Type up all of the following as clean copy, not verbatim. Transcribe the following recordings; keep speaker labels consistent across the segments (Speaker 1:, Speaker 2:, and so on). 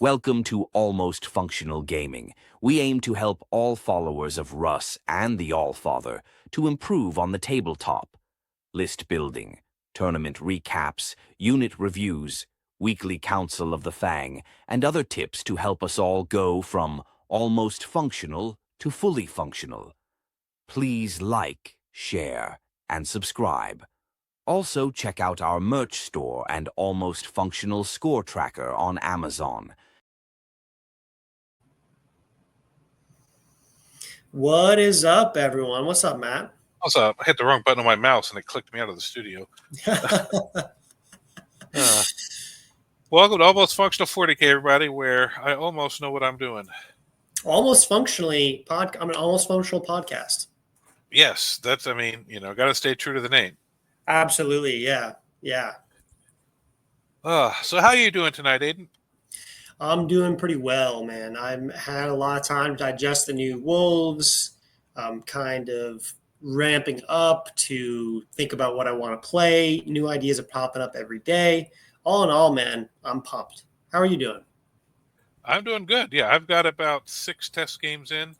Speaker 1: Welcome to Almost Functional Gaming. We aim to help all followers of Russ and the Allfather to improve on the tabletop. List building, tournament recaps, unit reviews, weekly council of the Fang, and other tips to help us all go from almost functional to fully functional. Please like, share, and subscribe. Also, check out our merch store and Almost Functional score tracker on Amazon.
Speaker 2: What is up, everyone? What's up, Matt?
Speaker 3: What's up? I hit the wrong button on my mouse and it clicked me out of the studio. Welcome to Almost Functional 40K, everybody, where I almost know what I'm doing.
Speaker 2: Almost functional podcast.
Speaker 3: Yes, got to stay true to the name.
Speaker 2: Absolutely, yeah.
Speaker 3: So how are you doing tonight, Aiden?
Speaker 2: I'm doing pretty well, man. I've had a lot of time to digest the new Wolves. I'm kind of ramping up to think about what I want to play. New ideas are popping up every day. All in all, man, I'm pumped. How are you doing?
Speaker 3: I'm doing good. Yeah, I've got about 6 test games in.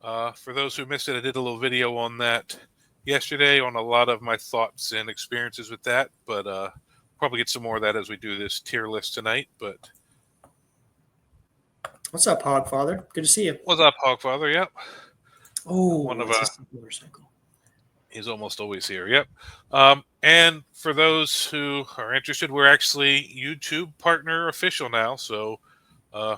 Speaker 3: For those who missed it, I did a little video on that yesterday on a lot of my thoughts and experiences with that, but probably get some more of that as we do this tier list tonight. But
Speaker 2: what's up, Hogfather? Good to see you.
Speaker 3: What's up, Hogfather? Yep.
Speaker 2: Oh, motorcycle.
Speaker 3: He's almost always here. Yep. And for those who are interested, we're actually YouTube partner official now. So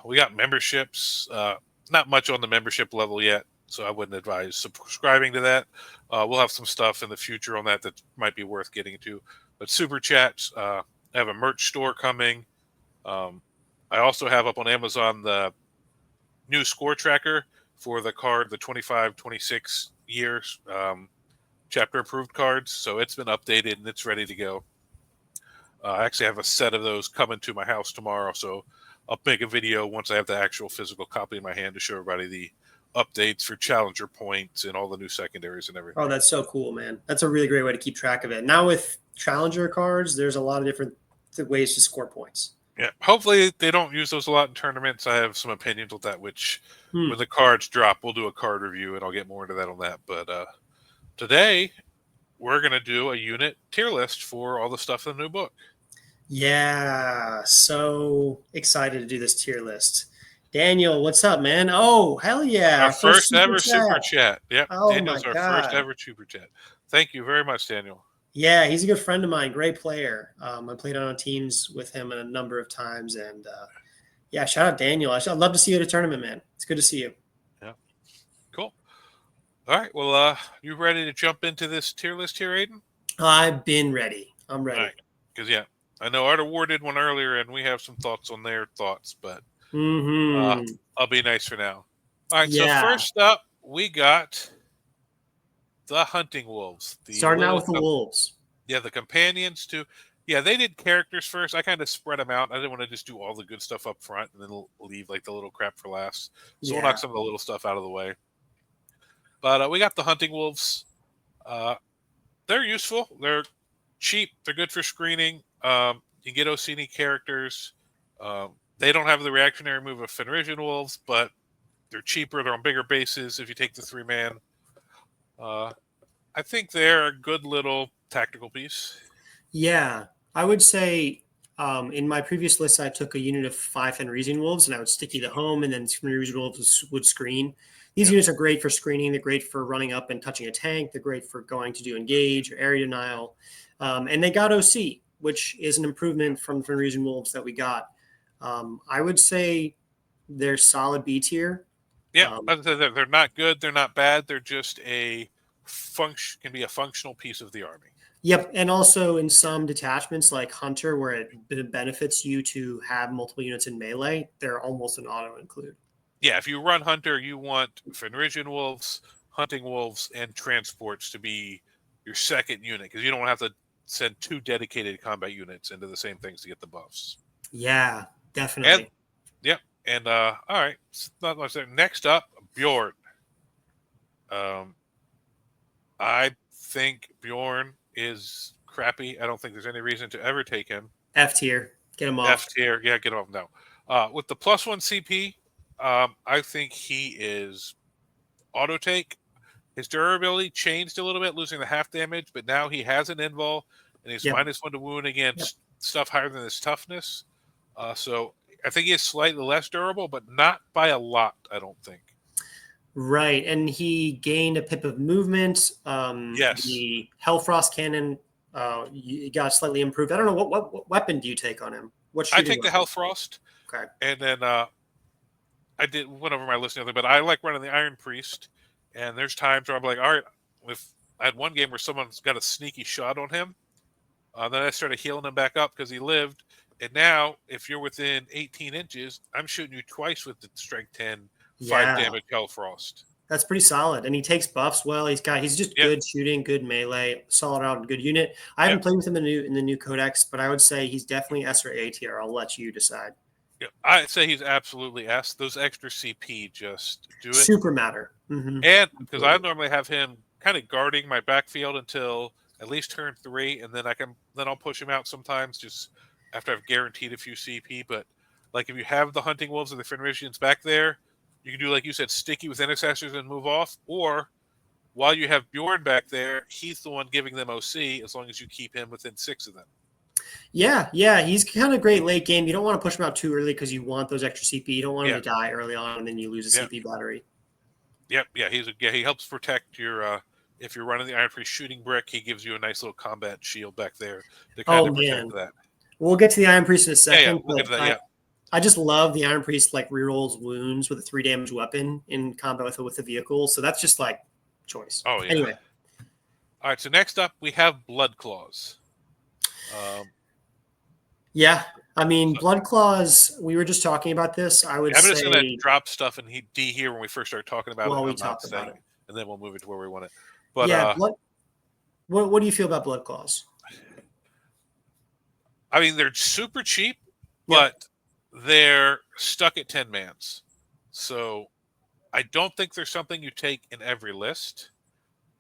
Speaker 3: we got memberships. Not much on the membership level yet, so I wouldn't advise subscribing to that. We'll have some stuff in the future on that might be worth getting to. But super chats. I have a merch store coming. I also have up on Amazon the new score tracker for the card, the 25-26 years chapter approved cards. So it's been updated and it's ready to go. I actually have a set of those coming to my house tomorrow. So I'll make a video once I have the actual physical copy in my hand to show everybody the updates for challenger points and all the new secondaries and everything.
Speaker 2: Oh, that's so cool, man. That's a really great way to keep track of it. Now with challenger cards, there's a lot of different ways to score points.
Speaker 3: Yeah, hopefully they don't use those a lot in tournaments. I have some opinions with that, which when the cards drop, we'll do a card review and I'll get more into that on that. But today, we're going to do a unit tier list for all the stuff in the new book.
Speaker 2: Yeah, so excited to do this tier list. Daniel, what's up, man? Oh, hell yeah.
Speaker 3: Our first ever super chat. Yep,
Speaker 2: oh,
Speaker 3: Daniel's our first ever super chat. Thank you very much, Daniel.
Speaker 2: Yeah, he's a good friend of mine. Great player. I played on teams with him a number of times. And yeah, shout out Daniel. I'd love to see you at a tournament, man. It's good to see you.
Speaker 3: Yeah, cool. All right, well, you ready to jump into this tier list here, Aiden?
Speaker 2: I've been ready. I'm ready.
Speaker 3: Because, yeah, I know Art awarded one earlier, and we have some thoughts on their thoughts, but I'll be nice for now. All right, so first up, we got the Hunting Wolves.
Speaker 2: Starting out with the Wolves.
Speaker 3: Yeah, the companions too. Yeah, they did characters first. I kind of spread them out. I didn't want to just do all the good stuff up front and then leave like the little crap for last. So we'll knock some of the little stuff out of the way. But we got the Hunting Wolves. They're useful. They're cheap. They're good for screening. You can get Orsini characters. They don't have the reactionary move of Fenrisian Wolves, but they're cheaper. They're on bigger bases if you take the 3-man. I think they're a good little tactical piece.
Speaker 2: Yeah, I would say in my previous list, I took a unit of 5 Fenrisian Wolves, and I would stick either home, and then Fenrisian Wolves would screen. These units are great for screening. They're great for running up and touching a tank. They're great for going to do engage or area denial. And they got OC, which is an improvement from Fenrisian Wolves that we got. I would say they're solid B tier.
Speaker 3: Yeah, they're not good. They're not bad. They're just can be a functional piece of the army.
Speaker 2: Yep, and also in some detachments like Hunter, where it benefits you to have multiple units in melee, they're almost an auto include.
Speaker 3: Yeah, if you run Hunter, you want Fenrisian Wolves, Hunting Wolves, and Transports to be your second unit, because you don't have to send 2 dedicated combat units into the same things to get the buffs.
Speaker 2: Yeah, definitely.
Speaker 3: And all right, not much there. Next up, Bjorn. I think Bjorn is crappy. I don't think there's any reason to ever take him.
Speaker 2: F tier. Get him off.
Speaker 3: F tier. Yeah, get him off now. With the +1 CP, I think he is auto take. His durability changed a little bit, losing the half damage, but now he has an invul, and he's
Speaker 2: Yep.
Speaker 3: -1 to wound against
Speaker 2: Yep.
Speaker 3: stuff higher than his toughness. So I think he is slightly less durable, but not by a lot, I don't think.
Speaker 2: Right, and he gained a pip of movement.
Speaker 3: Yes.
Speaker 2: The Hellfrost cannon got slightly improved. I don't know what weapon do you take on him? What
Speaker 3: I
Speaker 2: shooting
Speaker 3: take the
Speaker 2: weapon?
Speaker 3: Hellfrost,
Speaker 2: Okay.
Speaker 3: and then I went over my list the other, but I like running the Iron Priest. And there's times where I'm like, all right, if I had one game where someone's got a sneaky shot on him, then I started healing him back up because he lived. And now, if you're within 18 inches, I'm shooting you twice with the Strength 10, 5
Speaker 2: Yeah.
Speaker 3: damage Hellfrost.
Speaker 2: That's pretty solid, and he takes buffs well. He's just
Speaker 3: Yep.
Speaker 2: good shooting, good melee, solid out, good unit. I haven't played with him in the new codex, but I would say he's definitely S or A tier. I'll let you decide.
Speaker 3: Yeah, I'd say he's absolutely S. Those extra CP just do it.
Speaker 2: Super matter. Mm-hmm.
Speaker 3: And because I normally have him kind of guarding my backfield until at least turn 3, and then I'll push him out sometimes just after I've guaranteed a few CP. But like if you have the Hunting Wolves or the Fenrisians back there, you can do, like you said, sticky with Intercessors and move off. Or while you have Bjorn back there, he's the one giving them OC as long as you keep him within 6 of them.
Speaker 2: Yeah, he's kind of great late game. You don't want to push him out too early because you want those extra CP. You don't want him to die early on, and then you lose a CP battery.
Speaker 3: Yep, yeah, he helps protect your. If you're running the Iron Priest shooting brick, he gives you a nice little combat shield back there to kind of protect that.
Speaker 2: We'll get to the Iron Priest in a second.
Speaker 3: We'll get to that.
Speaker 2: I just love the Iron Priest like rerolls wounds with a 3 damage weapon in combat with a vehicle. So that's just like choice.
Speaker 3: Oh yeah.
Speaker 2: Anyway.
Speaker 3: All right. So next up we have Blood Claws.
Speaker 2: Yeah, I mean Blood Claws. We were just talking about this. I'm
Speaker 3: just going to drop stuff in D here when we first start talking about
Speaker 2: it.
Speaker 3: We
Speaker 2: talk about it,
Speaker 3: and then we'll move it to where we want it. But
Speaker 2: yeah, what do you feel about Blood Claws?
Speaker 3: I mean, they're super cheap, but they're stuck at 10 mans. So I don't think there's something you take in every list.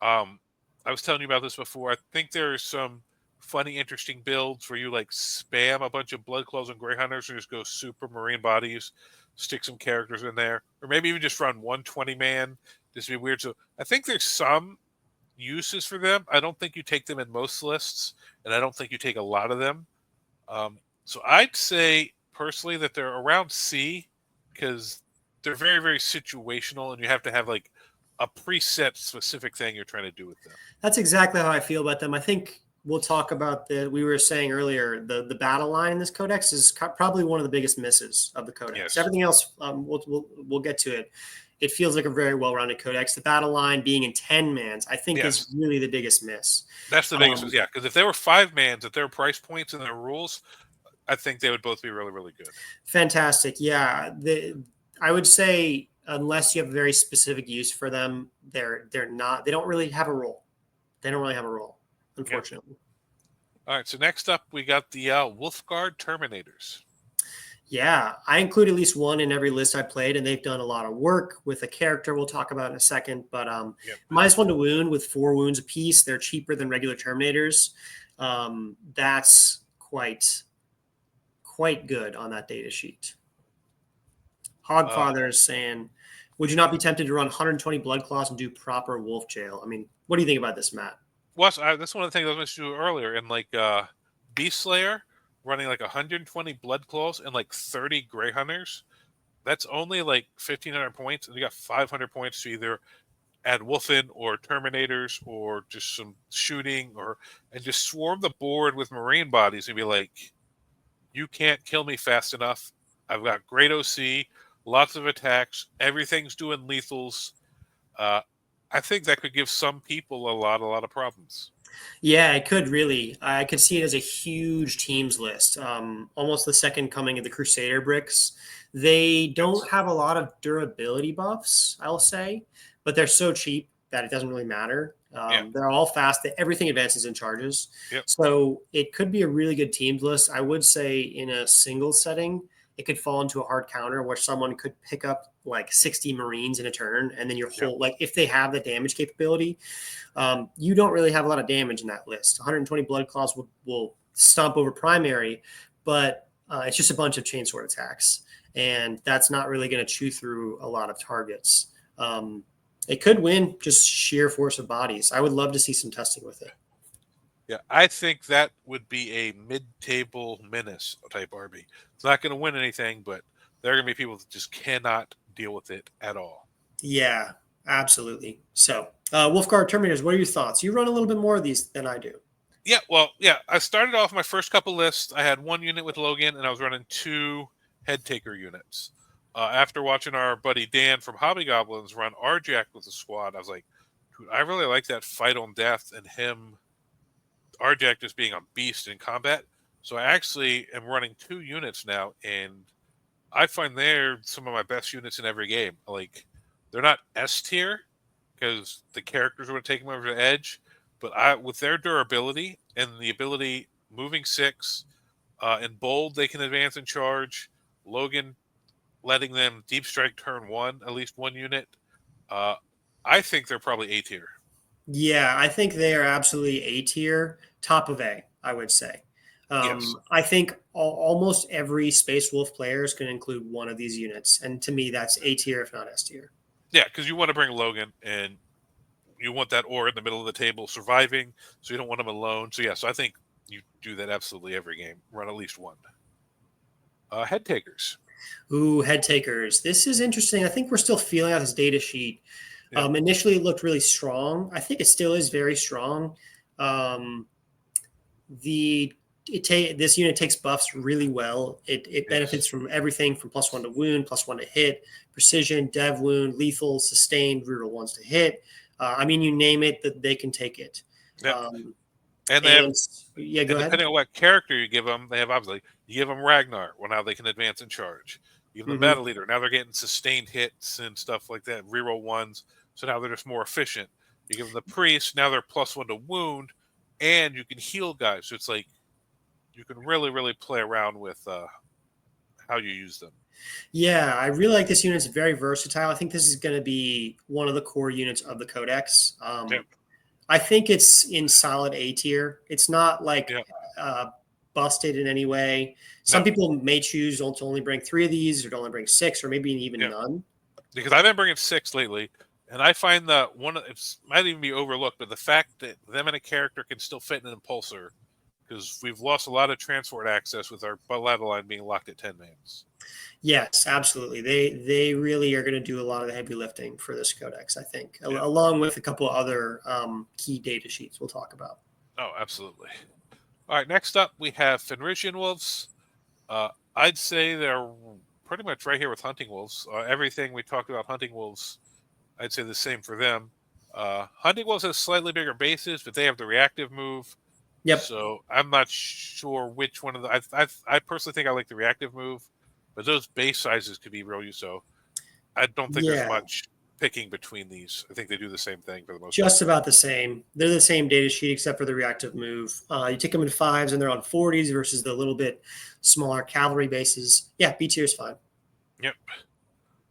Speaker 3: I was telling you about this before. I think there are some funny, interesting builds where you like spam a bunch of Blood Claws and Grey Hunters and just go super Marine bodies, stick some characters in there, or maybe even just run 120-man. Just be weird. So I think there's some uses for them. I don't think you take them in most lists, and I don't think you take a lot of them. So I'd say personally that they're around C because they're very, very situational, and you have to have like a preset specific thing you're trying to do with them.
Speaker 2: That's exactly how I feel about them. I think we'll talk about we were saying earlier, the battle line in this codex is probably one of the biggest misses of the codex.
Speaker 3: Yes.
Speaker 2: Everything else, we'll get to it. It feels like a very well-rounded codex. The battle line being in 10 mans, I think is really the biggest miss.
Speaker 3: That's the biggest miss, because if they were 5 mans at their price points and their rules, I think they would both be really, really good.
Speaker 2: Fantastic. Yeah. I would say unless you have a very specific use for them, they don't really have a role. They don't really have a role, unfortunately.
Speaker 3: All right. So next up, we got the Wolfguard Terminators.
Speaker 2: Yeah, I include at least one in every list I played, and they've done a lot of work with a character we'll talk about in a second. But -1 to wound with 4 wounds apiece. They're cheaper than regular Terminators. That's quite good on that data sheet. Hogfather is saying, would you not be tempted to run 120 Blood Claws and do proper Wolf Jail? I mean, what do you think about this, Matt?
Speaker 3: Well, that's one of the things I was going to do earlier. In like Beast Slayer, running like 120 Blood Claws and like 30 Grey Hunters, that's only like 1,500 points, and you got 500 points to either add Wulfen or Terminators or just some shooting and just swarm the board with Marine bodies and be like, you can't kill me fast enough. I've got great OC, lots of attacks, everything's doing lethals. I think that could give some people a lot of problems.
Speaker 2: Yeah, it could really. I could see it as a huge teams list, almost the second coming of the Crusader bricks. They don't have a lot of durability buffs, I'll say, but they're so cheap that it doesn't really matter. They're all fast. Everything advances in charges.
Speaker 3: Yep.
Speaker 2: So it could be a really good teams list. I would say in a single setting, it could fall into a hard counter where someone could pick up like 60 Marines in a turn, and then your whole like if they have the damage capability, you don't really have a lot of damage in that list. 120 Blood Claws will stomp over primary, but it's just a bunch of chainsword attacks. and that's not really going to chew through a lot of targets. It could win just sheer force of bodies. I would love to see some testing with it.
Speaker 3: Yeah, I think that would be a mid-table menace type RB. It's not going to win anything, but there are going to be people that just cannot deal with it at all.
Speaker 2: Yeah, absolutely. So, Wolfguard Terminators, what are your thoughts? You run a little bit more of these than I do.
Speaker 3: Yeah, well, yeah, I started off my first couple lists. I had one unit with Logan, and I was running 2 head taker units. After watching our buddy Dan from Hobby Goblins run Arjac with the squad, I was like, dude, I really like that fight on death and him, Arjac just being a beast in combat. So I actually am running 2 units now, and I find they're some of my best units in every game. Like, they're not S tier because the characters would have taken them over the edge, but with their durability and the ability moving 6, in bold they can advance and charge. Logan letting them deep strike turn 1, at least 1 unit. I think they're probably A tier.
Speaker 2: Yeah, I think they are absolutely A tier, top of A, I would say.
Speaker 3: Yes.
Speaker 2: I think almost every Space Wolf player is going to include one of these units. And to me, that's A tier, if not S tier.
Speaker 3: Yeah, because you want to bring Logan, and you want that ore in the middle of the table surviving, so you don't want him alone. So, yeah, so I think you do that absolutely every game. Run at least 1. Head takers.
Speaker 2: Ooh, head takers. This is interesting. I think we're still feeling out this data sheet.
Speaker 3: Yeah.
Speaker 2: Initially, it looked really strong. I think it still is very strong. This unit takes buffs really well. It benefits from everything from +1 to wound, +1 to hit, precision, dev wound, lethal, sustained, reroll 1s to hit. I mean, you name it, that they can take it.
Speaker 3: Yeah.
Speaker 2: And
Speaker 3: go
Speaker 2: ahead.
Speaker 3: Depending on what character you give them, they have obviously you give them Ragnar. Well, now they can advance and charge. You give them Battle Leader. Now they're getting sustained hits and stuff like that, reroll 1s. So now they're just more efficient. You give them the Priest. Now they're +1 to wound, and you can heal guys. So it's like you can really, really play around with how you use them.
Speaker 2: Yeah, I really like this unit. It's very versatile. I think this is going to be one of the core units of the Codex.
Speaker 3: Yep.
Speaker 2: I think it's in solid A tier. It's not like busted in any way. Some people may choose to only bring 3 of these, or to only bring 6, or maybe even none.
Speaker 3: Because I've been bringing 6 lately, and I find that it might even be overlooked, but the fact that them and a character can still fit in an impulsor, because we've lost a lot of transport access with our battle line being locked at 10 mans.
Speaker 2: Yes, absolutely. They really are going to do a lot of the heavy lifting for this Codex, I think, along with a couple of other key data sheets we'll talk about.
Speaker 3: Oh, absolutely. All right, next up we have Fenrisian Wolves. I'd say they're pretty much right here with Hunting Wolves. Everything we talked about Hunting Wolves, I'd say the same for them. Hunting Wolves has slightly bigger bases, but they have the reactive move.
Speaker 2: Yep.
Speaker 3: So I'm not sure which one of the. I personally think I like the reactive move, but those base sizes could be real useful. So I don't think there's much picking between these. I think they do the same thing for the most part.
Speaker 2: Just about the same. They're the same data sheet except for the reactive move. You take them in 5s and they're on 40s versus the little bit smaller cavalry bases. Yeah, B tier is fine.
Speaker 3: Yep.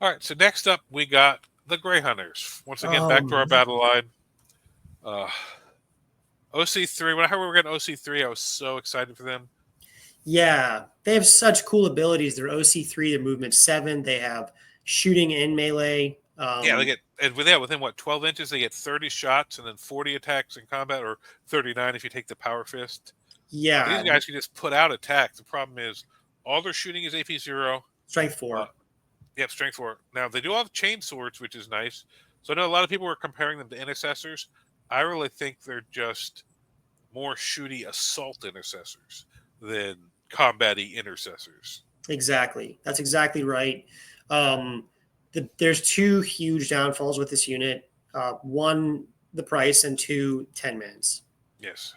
Speaker 3: All right, so next up we got the Grey Hunters. Once again, back to our battle line. OC3. When I heard we were getting OC3, I was so excited for them.
Speaker 2: Yeah, they have such cool abilities. They're OC3, they're movement 7. They have shooting and melee.
Speaker 3: They get within what 12 inches, they get 30 shots and then 40 attacks in combat, or 39 if you take the power fist.
Speaker 2: Yeah,
Speaker 3: these guys can just put out attacks. The problem is all their shooting is AP 0,
Speaker 2: strength 4.
Speaker 3: Strength 4. Now they do have chain swords, which is nice. So I know a lot of people were comparing them to intercessors. I really think they're just more shooty assault intercessors than combat-y intercessors.
Speaker 2: Exactly. That's exactly right. There's 2 huge downfalls with this unit. 1, the price, and 2, 10 mans.
Speaker 3: Yes.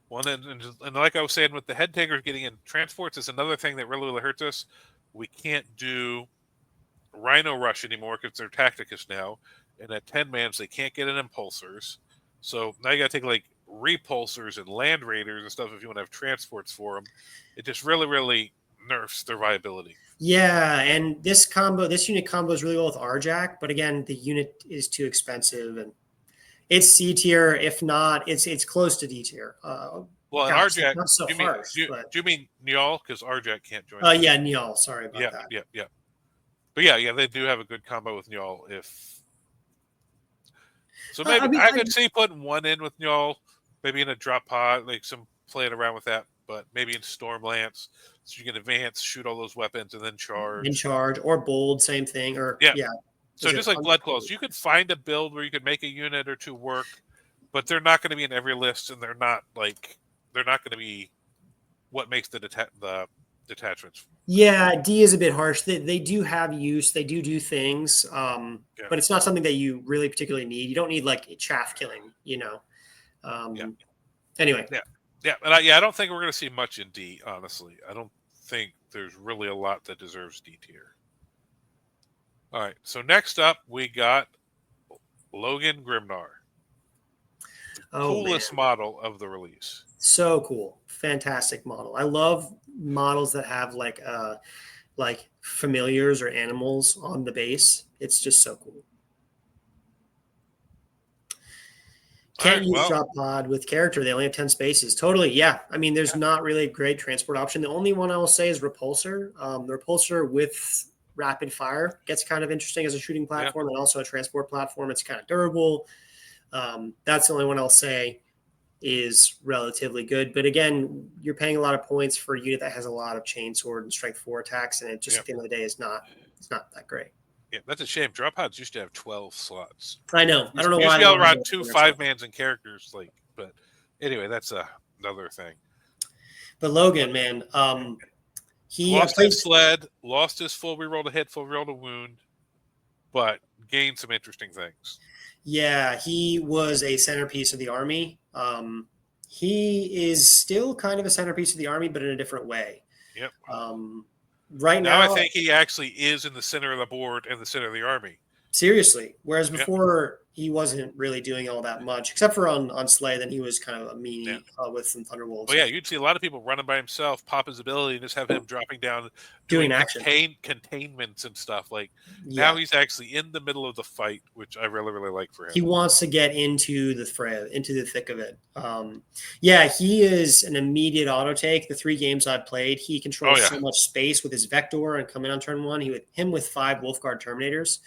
Speaker 3: One, and like I was saying, with the head takers getting in transports is another thing that really, really hurts us. We can't do Rhino Rush anymore because they're Tacticus now. And at 10 mans, they can't get in impulsors. So now you got to take like repulsors and land raiders and stuff if you want to have transports for them. It just really, really nerfs their viability.
Speaker 2: Yeah, and this unit combos really well with Arjac, but again, the unit is too expensive, and it's C tier. If not, it's close to D tier.
Speaker 3: Well, Arjac,
Speaker 2: not so
Speaker 3: do
Speaker 2: harsh.
Speaker 3: you mean Niall? Because Arjac can't join.
Speaker 2: Yeah, Niall. Sorry about that.
Speaker 3: Yeah. But yeah, they do have a good combo with Njal. So maybe
Speaker 2: I mean,
Speaker 3: I could see putting one in with Njal, maybe in a drop pod, like some playing around with that, but maybe in Stormlance, so you can advance, shoot all those weapons, and then charge.
Speaker 2: in charge or bold, same thing. Or
Speaker 3: Yeah.
Speaker 2: yeah.
Speaker 3: So just like Blood Claws, you could find a build where you could make a unit or two work, but they're not going to be in every list, and they're not going to be what makes the detachments.
Speaker 2: Yeah, D is a bit harsh. They do have use. They do things, but it's not something that you really particularly need. You don't need like chaff killing, Anyway.
Speaker 3: Yeah, and I don't think we're going to see much in D. Honestly, I don't think there's really a lot that deserves D tier. All right, so next up we got Logan Grimnar, coolest model of the release.
Speaker 2: So cool, fantastic model. I love models that have like familiars or animals on the base. It's just so cool. Can't use drop pod with character. They only have 10 spaces. Totally. Yeah. I mean, there's not really a great transport option. The only one I will say is Repulsor. The Repulsor with rapid fire gets kind of interesting as a shooting platform and also a transport platform. It's kind of durable. That's the only one I'll say is relatively good. But again, you're paying a lot of points for a unit that has a lot of chainsword and strength 4 attacks. And it just at the end of the day it's not that great.
Speaker 3: Yeah, that's a shame. Drop pods used to have 12 slots.
Speaker 2: I know. I don't know
Speaker 3: why.
Speaker 2: Used
Speaker 3: to be able to run 2 5-mans and characters, but anyway, that's another thing.
Speaker 2: But Logan, man, he
Speaker 3: lost his sled, lost his full reroll to hit, full reroll to wound, but gained some interesting things.
Speaker 2: Yeah, he was a centerpiece of the army. He is still kind of a centerpiece of the army, but in a different way.
Speaker 3: Yep.
Speaker 2: Right now,
Speaker 3: I think he actually is in the center of the board and the center of the army.
Speaker 2: Seriously. Whereas before, he wasn't really doing all that much, except for on Slay. Then he was kind of a meanie with some Thunderwolves.
Speaker 3: Well, yeah, you'd see a lot of people running by himself, pop his ability, and just have him dropping down,
Speaker 2: doing action,
Speaker 3: containments and stuff. Now he's actually in the middle of the fight, which I really, really like for him.
Speaker 2: He wants to get into the fray, into the thick of it. He is an immediate auto take. The 3 games I've played, he controls so much space with his Vector and coming on turn 1. Him with 5 Wolfguard Terminators.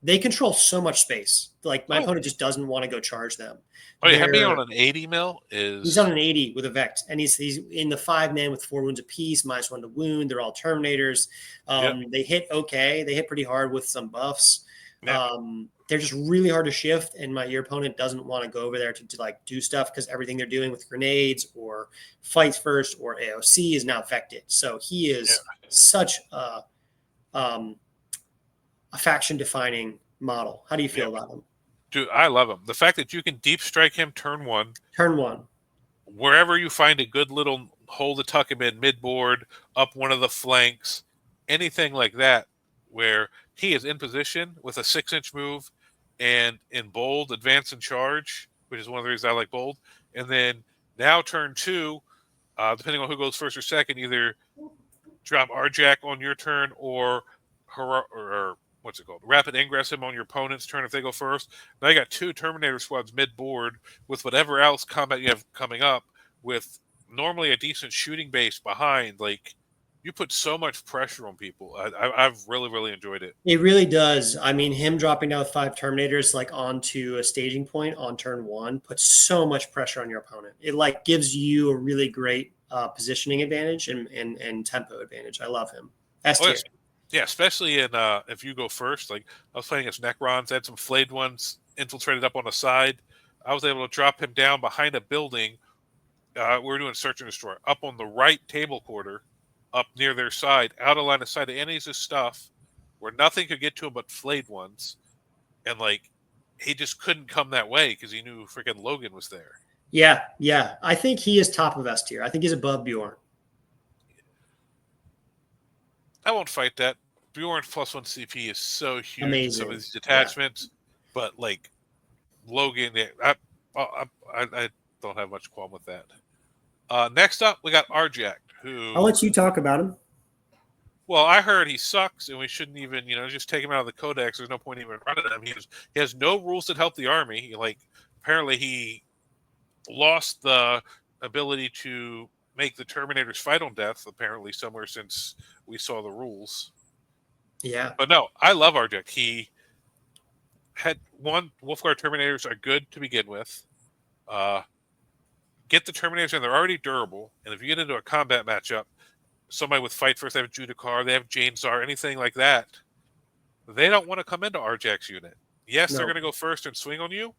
Speaker 2: They control so much space. Like my opponent just doesn't want to go charge them.
Speaker 3: Being on an 80 mil is
Speaker 2: he's on an 80 with a Vect, and he's in the 5-man with 4 wounds apiece, -1 to wound. They're all Terminators. They hit okay. They hit pretty hard with some buffs. They're just really hard to shift, and your opponent doesn't want to go over there to do stuff because everything they're doing with grenades or fights first or AOC is now affected. So he is such a faction-defining model. How do you feel about him?
Speaker 3: Dude, I love him. The fact that you can deep strike him turn 1. Wherever you find a good little hole to tuck him in, mid-board, up one of the flanks, anything like that, where he is in position with a 6-inch move and in bold, advance and charge, which is one of the reasons I like bold. And then now turn 2, depending on who goes first or second, either drop Arjac on your turn or what's it called? Rapid ingress him on your opponent's turn if they go first. Now you got 2 Terminator squads mid-board with whatever else combat you have coming up with normally a decent shooting base behind. You put so much pressure on people. I've really, really enjoyed it.
Speaker 2: It really does. I mean, him dropping down with 5 Terminators onto a staging point on turn 1 puts so much pressure on your opponent. It gives you a really great positioning advantage and tempo advantage. I love him.
Speaker 3: Yeah, especially in if you go first. I was playing against Necrons, had some flayed ones infiltrated up on the side. I was able to drop him down behind a building. We were doing search and destroy up on the right table quarter, up near their side, out of line of sight of any of his stuff, where nothing could get to him but flayed ones, and he just couldn't come that way because he knew freaking Logan was there.
Speaker 2: Yeah. I think he is top of S tier. I think he's above Bjorn.
Speaker 3: I won't fight that. Bjorn +1 CP is so huge.
Speaker 2: Amazing.
Speaker 3: In some of these detachments, but Logan, I don't have much qualm with that. Next up, we got Arjac, who
Speaker 2: I'll let you talk about him.
Speaker 3: Well, I heard he sucks, and we shouldn't even, just take him out of the codex. There's no point even running him. He has no rules that help the army. Apparently he lost the ability to make the Terminators fight on death, apparently somewhere since we saw the rules.
Speaker 2: Yeah.
Speaker 3: But no, I love Arjac. He had Wolfguard Terminators are good to begin with. Get the Terminators, and they're already durable. And if you get into a combat matchup, somebody with Fight First, they have Judicar, they have Janesar, anything like that, they don't want to come into Arjac's unit. Yes, they're
Speaker 2: No.
Speaker 3: going to go first and swing on you,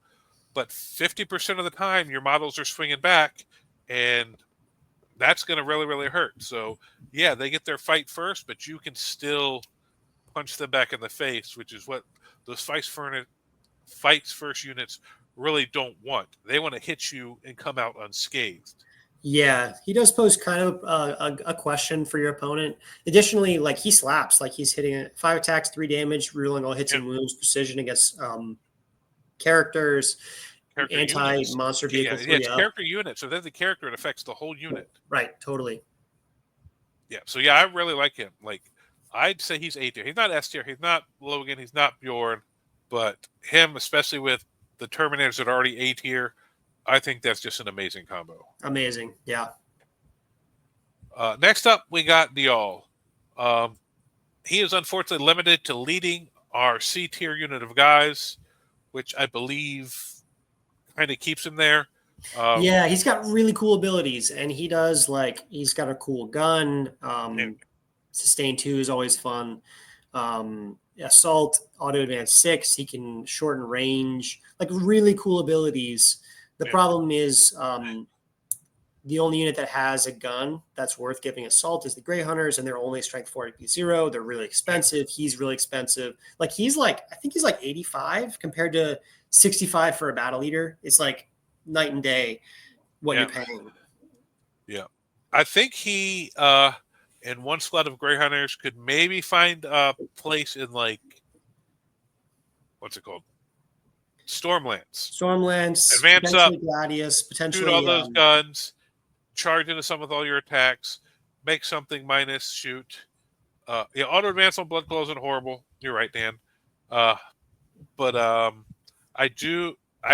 Speaker 3: but 50% of the time, your models are swinging back, and that's going to really, really hurt. So, yeah, they get their fight first, but you can still punch them back in the face, which is what those fights first units really don't want. They want to hit you and come out unscathed.
Speaker 2: Yeah, he does pose kind of a question for your opponent. Additionally, like he slaps, like he's hitting 5 attacks, 3 damage, ruling all hits and wounds, precision against characters, anti-monster vehicle.
Speaker 3: Yeah, it's character unit. So then the character, it affects the whole unit.
Speaker 2: Right, totally.
Speaker 3: Yeah, so yeah, I really like him. Like, I'd say he's A tier. He's not S tier. He's not Logan. He's not Bjorn. But him, especially with the Terminators that are already A tier, I think that's just an amazing combo.
Speaker 2: Amazing, yeah.
Speaker 3: Next up, we got Dial. He is unfortunately limited to leading our C tier unit of guys, which I believe kind of keeps him there.
Speaker 2: Yeah, he's got really cool abilities, and he does he's got a cool gun. Sustain 2 is always fun. Assault, auto advance 6. He can shorten range, like really cool abilities. The problem is the only unit that has a gun that's worth giving assault is the Grey Hunters, and they're only strength 4 AP 0. They're really expensive. He's really expensive. I think he's 85 compared to 65 for a battle leader. It's like night and day what you're paying.
Speaker 3: Yeah. I think he in one squad of Grey Hunters could maybe find a place in what's it called? Stormlands.
Speaker 2: Advance
Speaker 3: up.
Speaker 2: Gladius, potentially
Speaker 3: shoot all those guns, charge into some with all your attacks, make something minus shoot. Auto advance on Blood Claws isn't horrible. You're right, Dan. But I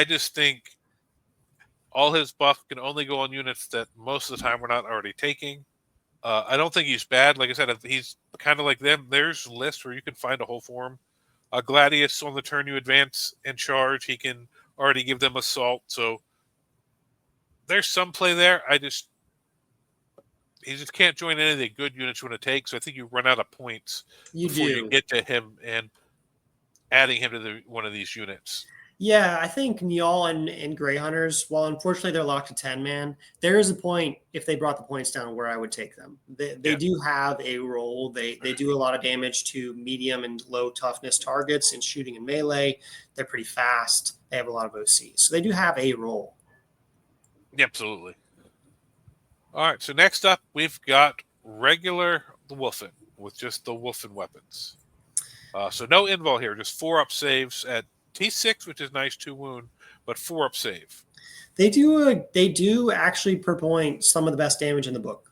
Speaker 3: just think all his buff can only go on units that most of the time we're not already taking. I don't think he's bad. Like I said, he's kind of like them. There's lists where you can find a hole for him. Gladius, on the turn you advance and charge, he can already give them assault. So there's some play there. He just can't join any of the good units you want to take. So I think you run out of points before you get to him and adding him to one of these units.
Speaker 2: Yeah, I think Niall and Grey Hunters, while unfortunately they're locked to 10-man, there is a point, if they brought the points down, where I would take them. They do have a role. They do a lot of damage to medium and low toughness targets in shooting and melee. They're pretty fast. They have a lot of OC. So they do have a role.
Speaker 3: Yeah, absolutely. All right, so next up, we've got regular Wulfen with just the Wulfen weapons. So no invul here, just 4-up saves at T6, which is nice, 2 wound, but 4-up save.
Speaker 2: They do actually per point some of the best damage in the book.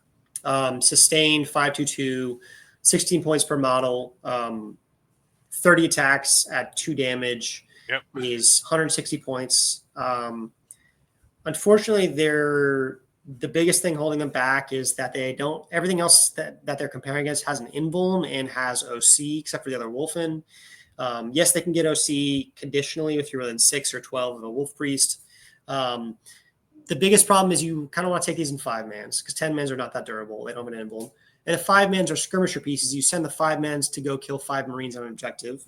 Speaker 2: Sustained 522, 16 points per model, 30 attacks at 2 damage.
Speaker 3: Yep.
Speaker 2: Is 160 points. Unfortunately, the biggest thing holding them back is that they don't. Everything else that they're comparing against has an invuln and has OC, except for the other Wulfen. Yes, they can get OC conditionally if you're within 6 or 12 of a Wolf Priest. The biggest problem is you kind of want to take these in 5-mans because 10-mans are not that durable. They don't have an invuln. And if 5-mans are skirmisher pieces, you send the 5-mans to go kill 5 Marines on an objective.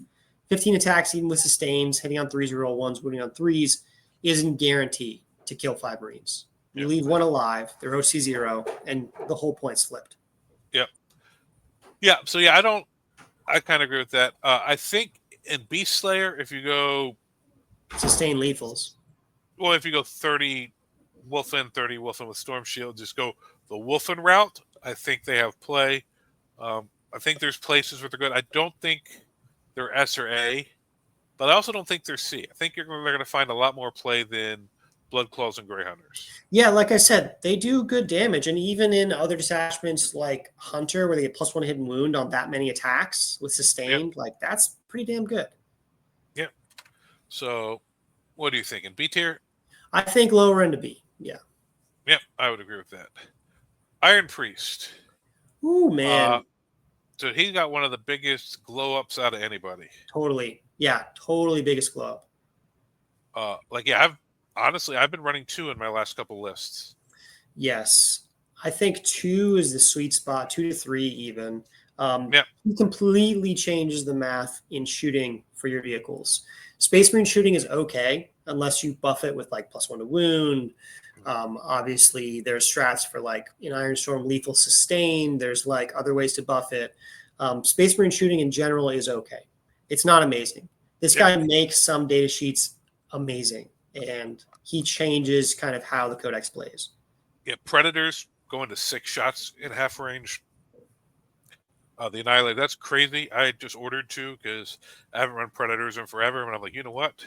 Speaker 2: 15 attacks, even with sustains, hitting on 3s, roll 1s, wounding on 3s, isn't guaranteed to kill 5 Marines. You leave one alive, they're OC 0, and the whole point's flipped.
Speaker 3: Yep. Yeah, so I kind of agree with that. I think in Beast Slayer, if you go
Speaker 2: sustain lethals,
Speaker 3: well, if you go 30 Wulfen, 30 Wulfen with Storm Shield, just go the Wulfen route. I think they have play. I think there's places where they're good. I don't think they're S or A, but I also don't think they're C. I think they're going to find a lot more play than Blood Claws and Grey Hunters.
Speaker 2: Yeah, like I said, they do good damage. And even in other detachments like Hunter, where they get +1 hit and wound on that many attacks with sustained, that's pretty damn good.
Speaker 3: Yeah. So what are you thinking? B tier?
Speaker 2: I think lower end of B. Yeah.
Speaker 3: Yep, I would agree with that. Iron Priest.
Speaker 2: Ooh, man.
Speaker 3: So he got one of the biggest glow ups out of anybody.
Speaker 2: Totally. Yeah, totally biggest glow up.
Speaker 3: I've been running 2 in my last couple lists.
Speaker 2: Yes. I think 2 is the sweet spot, 2 to 3 even.
Speaker 3: Yeah.
Speaker 2: He completely changes the math in shooting for your vehicles. Space Marine shooting is okay unless you buff it with like +1 to wound. Obviously, there's strats for like in Iron Storm lethal sustain. There's like other ways to buff it. Space Marine shooting in general is okay. It's not amazing. This guy makes some data sheets amazing, and he changes kind of how the codex plays.
Speaker 3: Yeah, Predators going to 6 shots in half range. The Annihilator, that's crazy. I just ordered 2 because I haven't run Predators in forever, and I'm like, you know what?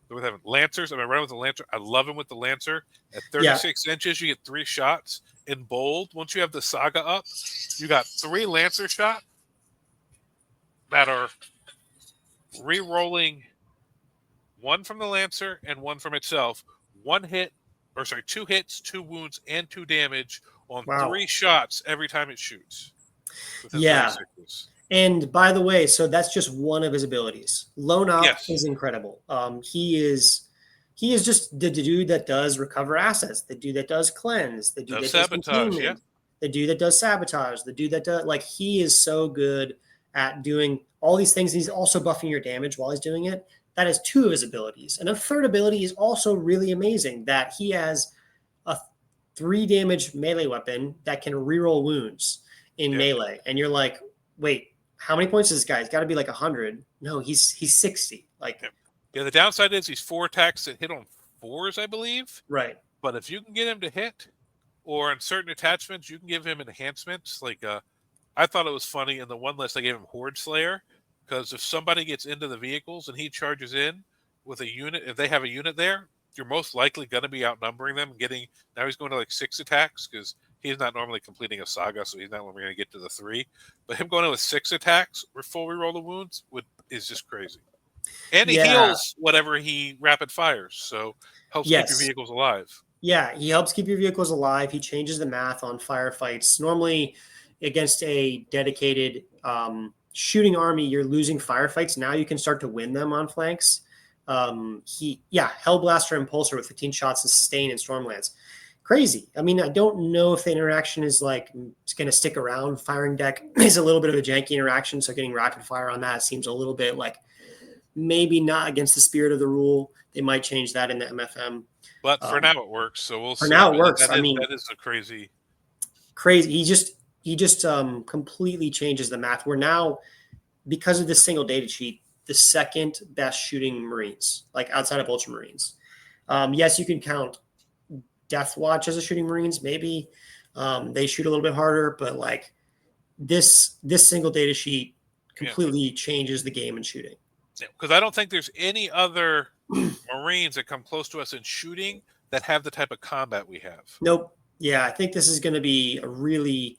Speaker 3: They're having Lancers. I'm running with the Lancer. I love him with the Lancer. At 36 inches, you get 3 shots. In bold, once you have the Saga up, you got 3 Lancer shot that are re-rolling 1 from the Lancer and 1 from itself. 2 hits, 2 wounds, and 2 damage on 3 shots every time it shoots.
Speaker 2: Yeah. And by the way, so that's just one of his abilities. Lone Up is incredible. He is just the dude that does recover assets, the dude that does cleanse, the dude that does containment, the dude that does sabotage, the dude that does he is so good at doing all these things. He's also buffing your damage while he's doing it. That is 2 of his abilities. And a third ability is also really amazing, that he has a 3 damage melee weapon that can reroll wounds in melee. And you're like, wait, how many points is this guy? He's got to be like 100. No, he's 60.
Speaker 3: The downside is he's 4 attacks that hit on 4s, I believe.
Speaker 2: Right.
Speaker 3: But if you can get him to hit, or in certain attachments, you can give him enhancements. I thought it was funny in the one list I gave him Horde Slayer, because if somebody gets into the vehicles and he charges in with a unit, if they have a unit there, you're most likely going to be outnumbering them. Now he's going to 6 attacks because he's not normally completing a Saga, so he's not normally going to get to the 3. But him going in with 6 attacks or full reroll the wounds is just crazy. And he heals whatever he rapid fires, so helps keep your vehicles alive.
Speaker 2: Yeah, he helps keep your vehicles alive. He changes the math on firefights. Normally, against a dedicated shooting army, you're losing firefights. Now you can start to win them on flanks. Hellblaster and Impulsor with 15 shots and sustain and Stormlance. Crazy. I mean, I don't know if the interaction is it's going to stick around. Firing deck is a little bit of a janky interaction, so getting rapid fire on that seems a little bit maybe not against the spirit of the rule. They might change that in the MFM.
Speaker 3: But for now it works, so we'll see.
Speaker 2: For now it works.
Speaker 3: That is a crazy.
Speaker 2: He just completely changes the math. We're now, because of this single data sheet, the second best shooting Marines, outside of Ultramarines. Yes, you can count Death Watch as a shooting Marines. Maybe they shoot a little bit harder, but this single data sheet completely changes the game in shooting.
Speaker 3: Because I don't think there's any other Marines that come close to us in shooting that have the type of combat we have.
Speaker 2: Nope. Yeah, I think this is going to be a really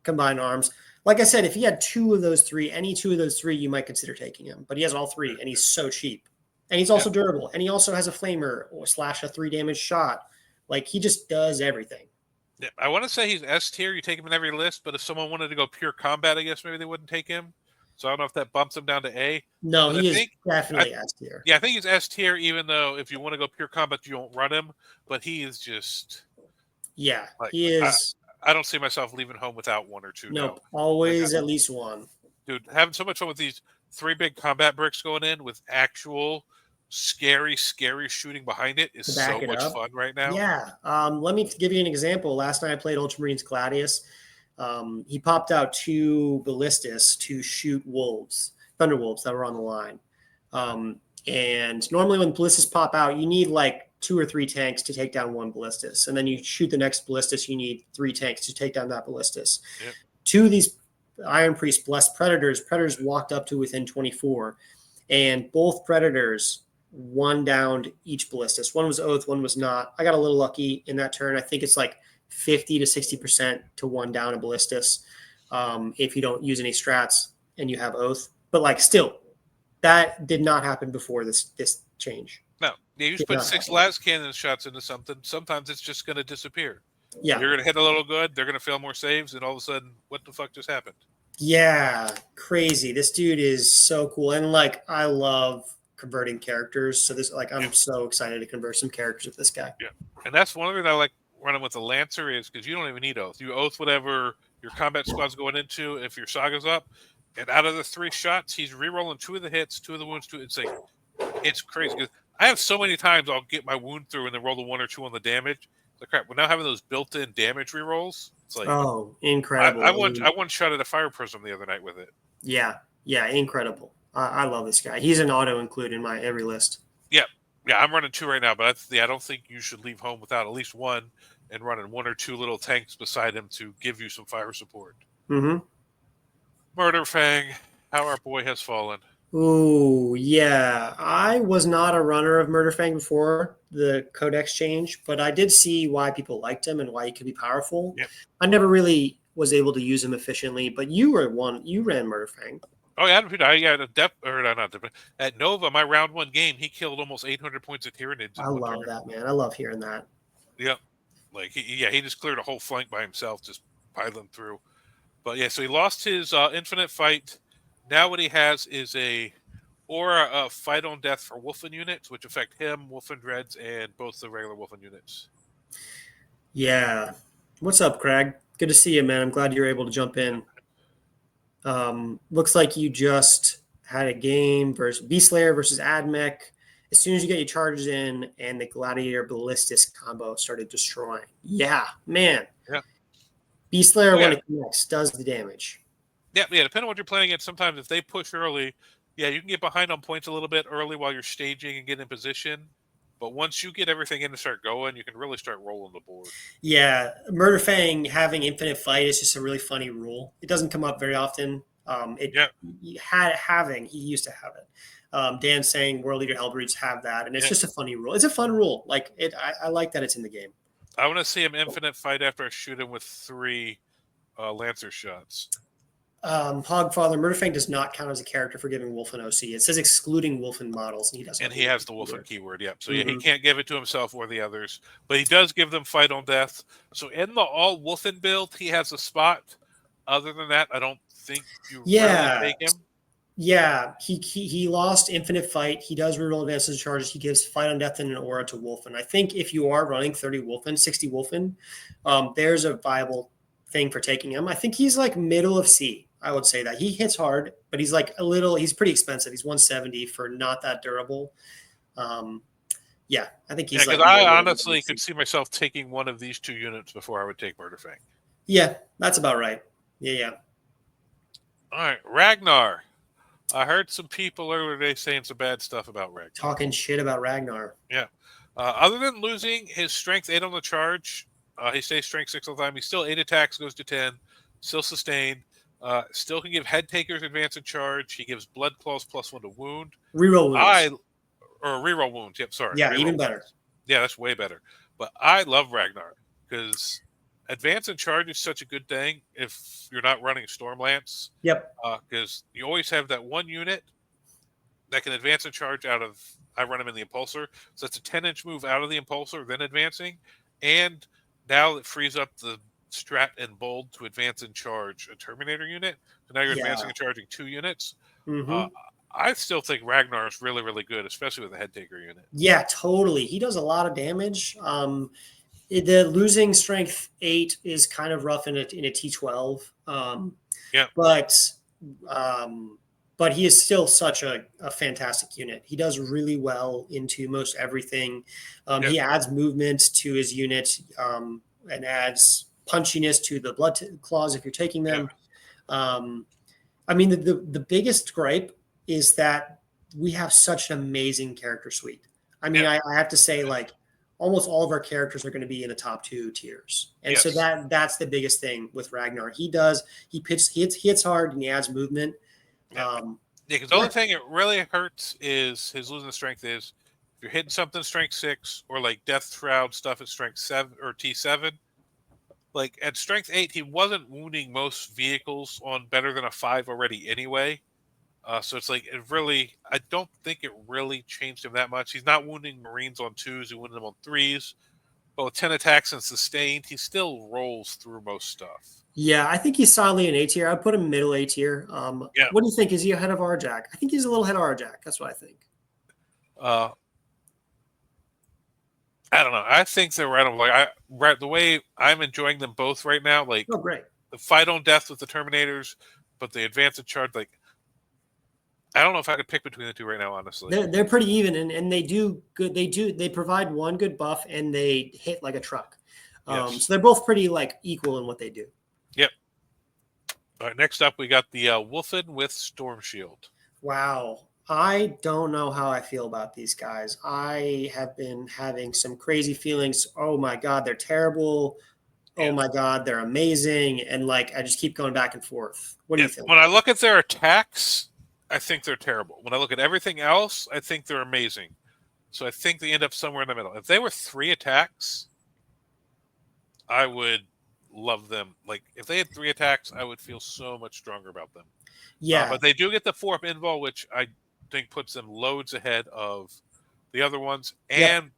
Speaker 2: combined arms. Like I said, if he had 2 of those 3, any 2 of those 3, you might consider taking him. But he has all 3, and he's so cheap. And he's also durable. And he also has a flamer or / a 3 damage shot. He just does everything.
Speaker 3: Yeah, I want to say he's S tier. You take him in every list, but if someone wanted to go pure combat, I guess maybe they wouldn't take him. So I don't know if that bumps him down to A.
Speaker 2: No, he is definitely S tier.
Speaker 3: Yeah, I think he's S tier, even though if you want to go pure combat, you won't run him. But he is just...
Speaker 2: Yeah, he is...
Speaker 3: I don't see myself leaving home without 1 or 2.
Speaker 2: Nope, always at least 1.
Speaker 3: Dude, having so much fun with these 3 big combat bricks going in with actual scary shooting behind it is so much fun right now.
Speaker 2: Yeah. Let me give you an example. Last night I played Ultramarines Gladius. He popped out 2 ballistas to shoot Thunderwolves that were on the line. And normally when ballistas pop out, you need 2 or 3 tanks to take down 1 ballistas. And then you shoot the next ballistas, you need 3 tanks to take down that ballistas. Yep. 2 of these Iron Priest blessed Predators walked up to within 24. And both Predators 1 downed each ballistas. 1 was Oath, 1 was not. I got a little lucky in that turn. I think it's 50 to 60% to 1 down a ballistas if you don't use any strats and you have Oath. But still, that did not happen before this change.
Speaker 3: No, you just put 6 las cannon shots into something. Sometimes it's just going to disappear.
Speaker 2: Yeah,
Speaker 3: you're going to hit a little good. They're going to fail more saves, and all of a sudden, what the fuck just happened?
Speaker 2: Yeah, crazy. This dude is so cool. And like I love converting characters. So this like
Speaker 3: Yeah,
Speaker 2: I'm so excited to convert some characters with this guy.
Speaker 3: yeah. And that's one thing that I like running with the Lancer is because you don't even need oath. You oath whatever your combat squad's going into if your saga's up. And out of the 3 shots, he's rerolling 2 of the hits, 2 of the wounds, 2. It's like it's crazy because I have so many times I'll get my wound through and then roll the 1 or 2 on the damage. It's like crap. We're now having those built-in damage rerolls. It's like
Speaker 2: Oh,
Speaker 3: I,
Speaker 2: incredible.
Speaker 3: I
Speaker 2: I
Speaker 3: one
Speaker 2: mean,
Speaker 3: I one shot at a fire prism the other night with it.
Speaker 2: yeah, yeah, incredible. I love this guy. He's an auto include in my every list.
Speaker 3: Yeah, yeah. I'm running 2 right now, but I don't think you should leave home without at least 1 and running 1 or 2 little tanks beside him to give you some fire support.
Speaker 2: Mm-hmm.
Speaker 3: Murderfang, how our boy has fallen.
Speaker 2: Ooh, yeah. I was not a runner of Murderfang before the codex change, but I did see why people liked him and why he could be powerful.
Speaker 3: Yep.
Speaker 2: I never really was able to use him efficiently, but you were one. You ran Murderfang.
Speaker 3: Oh yeah, I got a depth or not depth. At Nova, my round 1 game, he killed almost 800 points of Tyranids in
Speaker 2: I
Speaker 3: one
Speaker 2: love
Speaker 3: turn.
Speaker 2: that, man. I love hearing that.
Speaker 3: Yep. Like he just cleared a whole flank by himself, just piling through. But yeah, so he lost his infinite fight. Now what he has is a aura of fight on death for Wulfen units, which affect him, Wulfen Dreads, and both the regular Wulfen units.
Speaker 2: Yeah. What's up, Craig? Good to see you, man. I'm glad you're able to jump in. Looks like you just had a game versus Beast Slayer versus Admech. As soon as you get your charges in and the Gladiator Ballistis combo started destroying. Yeah, man.
Speaker 3: Yeah.
Speaker 2: Beast Slayer,
Speaker 3: Oh, yeah.
Speaker 2: when it connects, does the damage.
Speaker 3: Yeah, depending on what you're playing against, sometimes if they push early, yeah, you can get behind on points a little bit early while you're staging and getting in position. But once you get everything in and start going, you can really start rolling the board.
Speaker 2: Yeah, Murderfang having infinite fight is just a really funny rule. It doesn't come up very often.
Speaker 3: Yeah.
Speaker 2: He used to have it. Dan saying World Leader Hellbreeds have that, and it's
Speaker 3: Yeah.
Speaker 2: just a funny rule. It's a fun rule. Like it, I like that it's in the game.
Speaker 3: I want to see him infinite fight after I shoot him with 3 Lancer shots.
Speaker 2: Hogfather Murderfang does not count as a character for giving Wulfen OC. It says excluding Wulfen models, and he doesn't.
Speaker 3: And he has the Wulfen keyword, yep. So yeah, he
Speaker 2: Mhm.
Speaker 3: can't give it to himself or the others, but he does give them fight on death. So in the all Wulfen build, he has a spot. Other than that, I don't think you really take him.
Speaker 2: Yeah, he lost infinite fight. He does reroll advances charges. He gives fight on death and an aura to Wulfen. I think if you are running 30 Wulfen, 60 Wulfen, there's a viable thing for taking him. I think he's like middle of C. I would say that he hits hard, but he's like he's pretty expensive. He's 170 for not that durable. Yeah, I think he's
Speaker 3: because
Speaker 2: like.
Speaker 3: I honestly could see myself taking one of these 2 units before I would take Murderfang.
Speaker 2: Yeah, that's about right. Yeah.
Speaker 3: All right, Ragnar. I heard some people earlier today saying some bad stuff about Ragnar.
Speaker 2: Talking shit about Ragnar.
Speaker 3: Yeah. Other than losing his strength 8 on the charge, he stays strength 6 all the time. He's still 8 attacks, goes to 10, still sustained. Still can give head takers advance in charge. He gives blood claws +1 to wound.
Speaker 2: Reroll wounds.
Speaker 3: Or reroll wounds. Yep, sorry.
Speaker 2: Yeah,
Speaker 3: reroll
Speaker 2: even
Speaker 3: wounds.
Speaker 2: better.
Speaker 3: Yeah, that's way better. But I love Ragnar because advance in charge is such a good thing if you're not running Stormlance.
Speaker 2: Yep.
Speaker 3: Because you always have that one unit that can advance in charge out of. I run him in the Impulsor, so it's a 10-inch move out of the Impulsor, then advancing, and now it frees up the Strat and Bold to advance in charge a Terminator unit. So now you're advancing and charging 2 units.
Speaker 2: Mm-hmm.
Speaker 3: I still think Ragnar is really, really good, especially with the head taker unit.
Speaker 2: Yeah, totally. He does a lot of damage. The losing strength 8 is kind of rough in a T12. But he is still such a fantastic unit. He does really well into most everything. He adds movement to his unit and adds punchiness to the blood claws if you're taking them. I mean, the biggest gripe is that we have such an amazing character suite. I mean, I have to say, like, almost all of our characters are going to be in the top 2 tiers. And so that's the biggest thing with Ragnar. He hits hard and he adds movement.
Speaker 3: Because the only thing it really hurts is his losing strength is if you're hitting something strength 6 or like Death Shroud stuff at strength 7 or T7. Like at strength 8, he wasn't wounding most vehicles on better than a 5 already anyway. So it's like I don't think it really changed him that much. He's not wounding Marines on 2s, he wounded them on 3s. Well, with 10 attacks and sustained, he still rolls through most stuff.
Speaker 2: Yeah, I think he's solidly an A tier. I'd put him middle A tier.
Speaker 3: Yeah.
Speaker 2: What do you think? Is he ahead of Arjac? I think he's a little ahead of Arjac. That's what I think.
Speaker 3: I don't know. I think they're right on. Right, the way I'm enjoying them both right now, like
Speaker 2: Oh, great.
Speaker 3: the fight on death with the Terminators, but the advance and charge, like I don't know if I could pick between the two right now, honestly.
Speaker 2: They're pretty even, and they do good. They provide one good buff, and they hit like a truck.
Speaker 3: Yes.
Speaker 2: So they're both pretty like equal in what they do.
Speaker 3: Yep. All right. Next up, we got the Wulfen with Storm Shield.
Speaker 2: Wow. I don't know how I feel about these guys. I have been having some crazy feelings. Oh my God, they're terrible. Oh my God, they're amazing. And like, I just keep going back and forth. What do you think?
Speaker 3: When I look at their attacks, I think they're terrible. When I look at everything else, I think they're amazing. So I think they end up somewhere in the middle. If they were 3 attacks, I would love them. Like, if they had 3 attacks, I would feel so much stronger about them.
Speaker 2: Yeah.
Speaker 3: But they do get the 4-up invul, which I think puts them loads ahead of the other ones. And